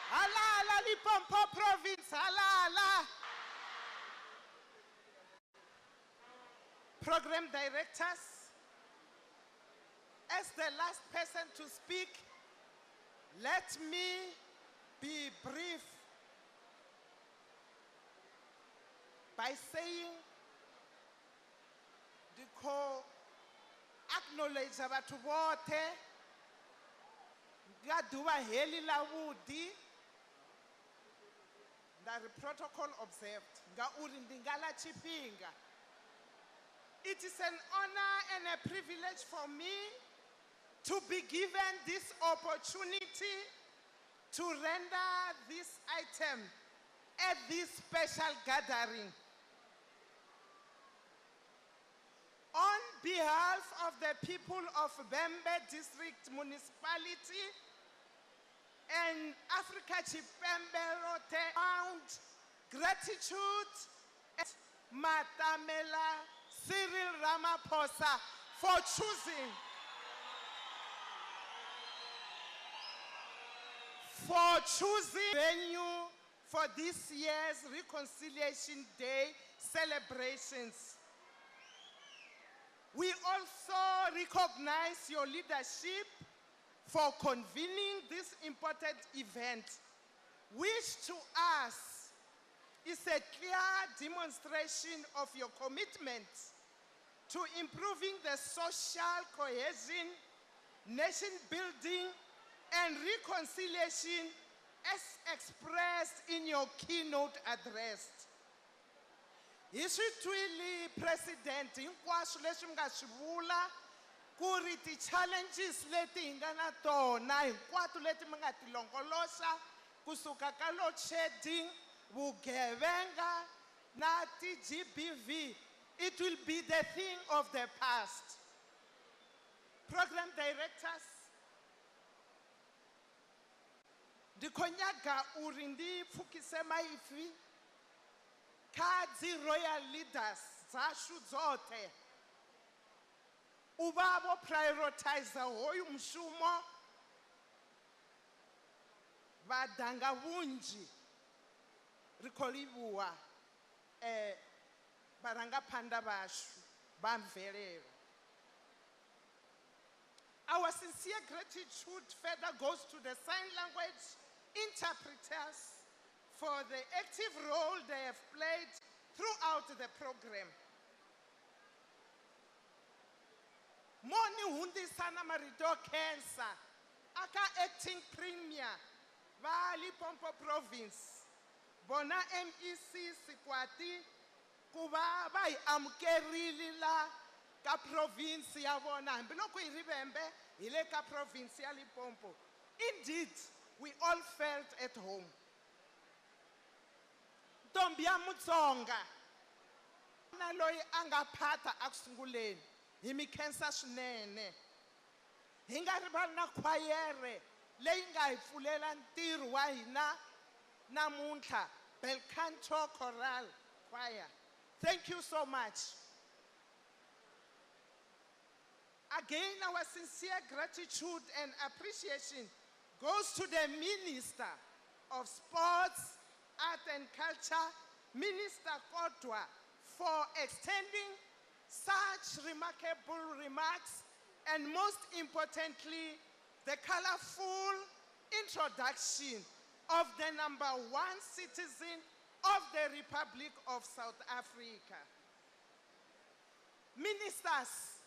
Halala Limpopo province, halala. Program directors, as the last person to speak, let me be brief by saying acknowledge abantu bote ngaduba heli lawudi that the protocol observed nga uri ndingala chipinga. It is an honor and a privilege for me to be given this opportunity to render this item at this special gathering. On behalf of the people of Bembe District Municipality and Africa Chipembe Rote, found gratitude and Matamela Cyril Ramaphosa for choosing venue for this year's Reconciliation Day celebrations. We also recognize your leadership for convening this important event, which to us is a clear demonstration of your commitment to improving the social cohesion, nation building, and reconciliation as expressed in your keynote address. Hiswitwili President, hinkwaswo leswi mi nga swi vula ku ri ti-challenges leti hi nga na tona hinkwato leti mi nga ti longoloxa kusuka ka load shedding, vugevenga na ti-GBV, it will be the thing of the past. Program directors, ndikhonyaga uri ndi pfukise maipfi kha dzi royal leaders dzashu dzoṱhe u vha vho prioritize hoyu mushumo vhadanga vhunzhi ri khou livhuwa vharangaphanḓa vhashu vha mvelelo. Our sincere gratitude further goes to the sign language interpreters for the active role they have played throughout the program. Moni hundisana marito cancer, aka acting premier, va Limpopo province, bona MEC Sikwati, kuba va amukerile la ka province ya bona, hambiloko hi rivembe hi le ka province ya Limpopo. Indeed, we all felt at home. Ntombi ya Mutsonga na loyi a nga phata a ku sunguleni hi mi khensa swinene. Hi nga rivali na khwayere leyi nga hi pfulela ntirho wa hina namuntlha, Belcanto Choral Choir. Thank you so much. Again, our sincere gratitude and appreciation goes to the Minister of Sports, Art and Culture, Minister Kodwa, for extending such remarkable remarks and most importantly, the colorful introduction of the #1 citizen of the Republic of South Africa. Ministers,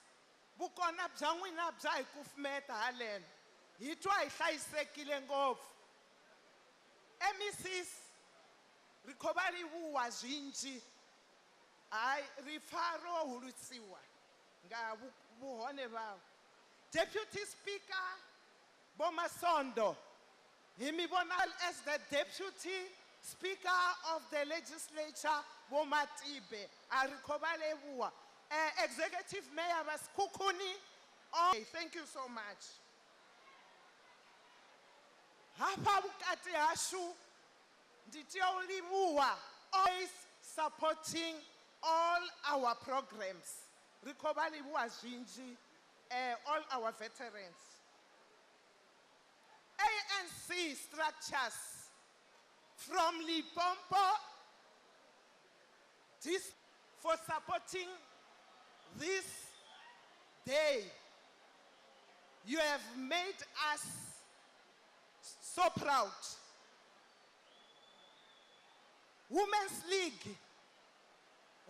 vukona bya n'wina bya hi kufumeta haleno. Hi twa hi hlayisekile ngopfu. MECs, ri khou vha livhuwa zwinzhi. Hayi, ri pfa ro hulusiwa nga vuhone vhavho. Deputy Speaker, Bo Masondo, hi mi vona as the Deputy Speaker of the Legislature, Bomatibe, Arikobalebua, Executive Mayor Baskukuni. Thank you so much. Hapa bukati hashu, nditya ulibua, always supporting all our programs. Rikobalebua Zinji, all our veterans. ANC structures from Limpopo this for supporting this day. You have made us so proud. Women's League,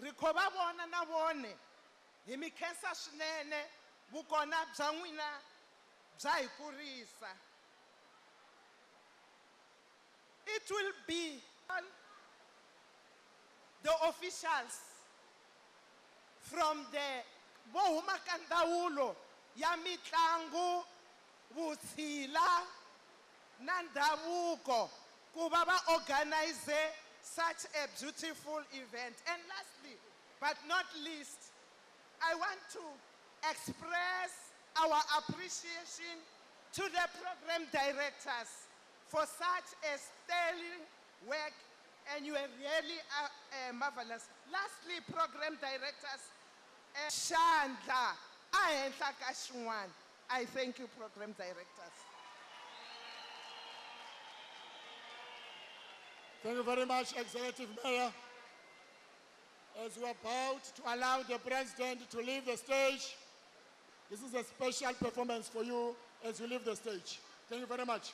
rikoba bona na bone, himikesa shnene, bukona bya n'wina bya hi kurisa. It will be the officials from the Bohuma Kandaulo, Yamitlangu, Vutshila, Nandavuko, Kubaba organize such a beautiful event. And lastly, but not least, I want to express our appreciation to the program directors for such a sterling work, and you are really marvelous. Lastly, program directors, Chandla, Ahenhla ka xin'wana. I thank you, program directors. Thank you very much, Executive Mayor. As we are about to allow the President to leave the stage, this is a special performance for you as you leave the stage. Thank you very much.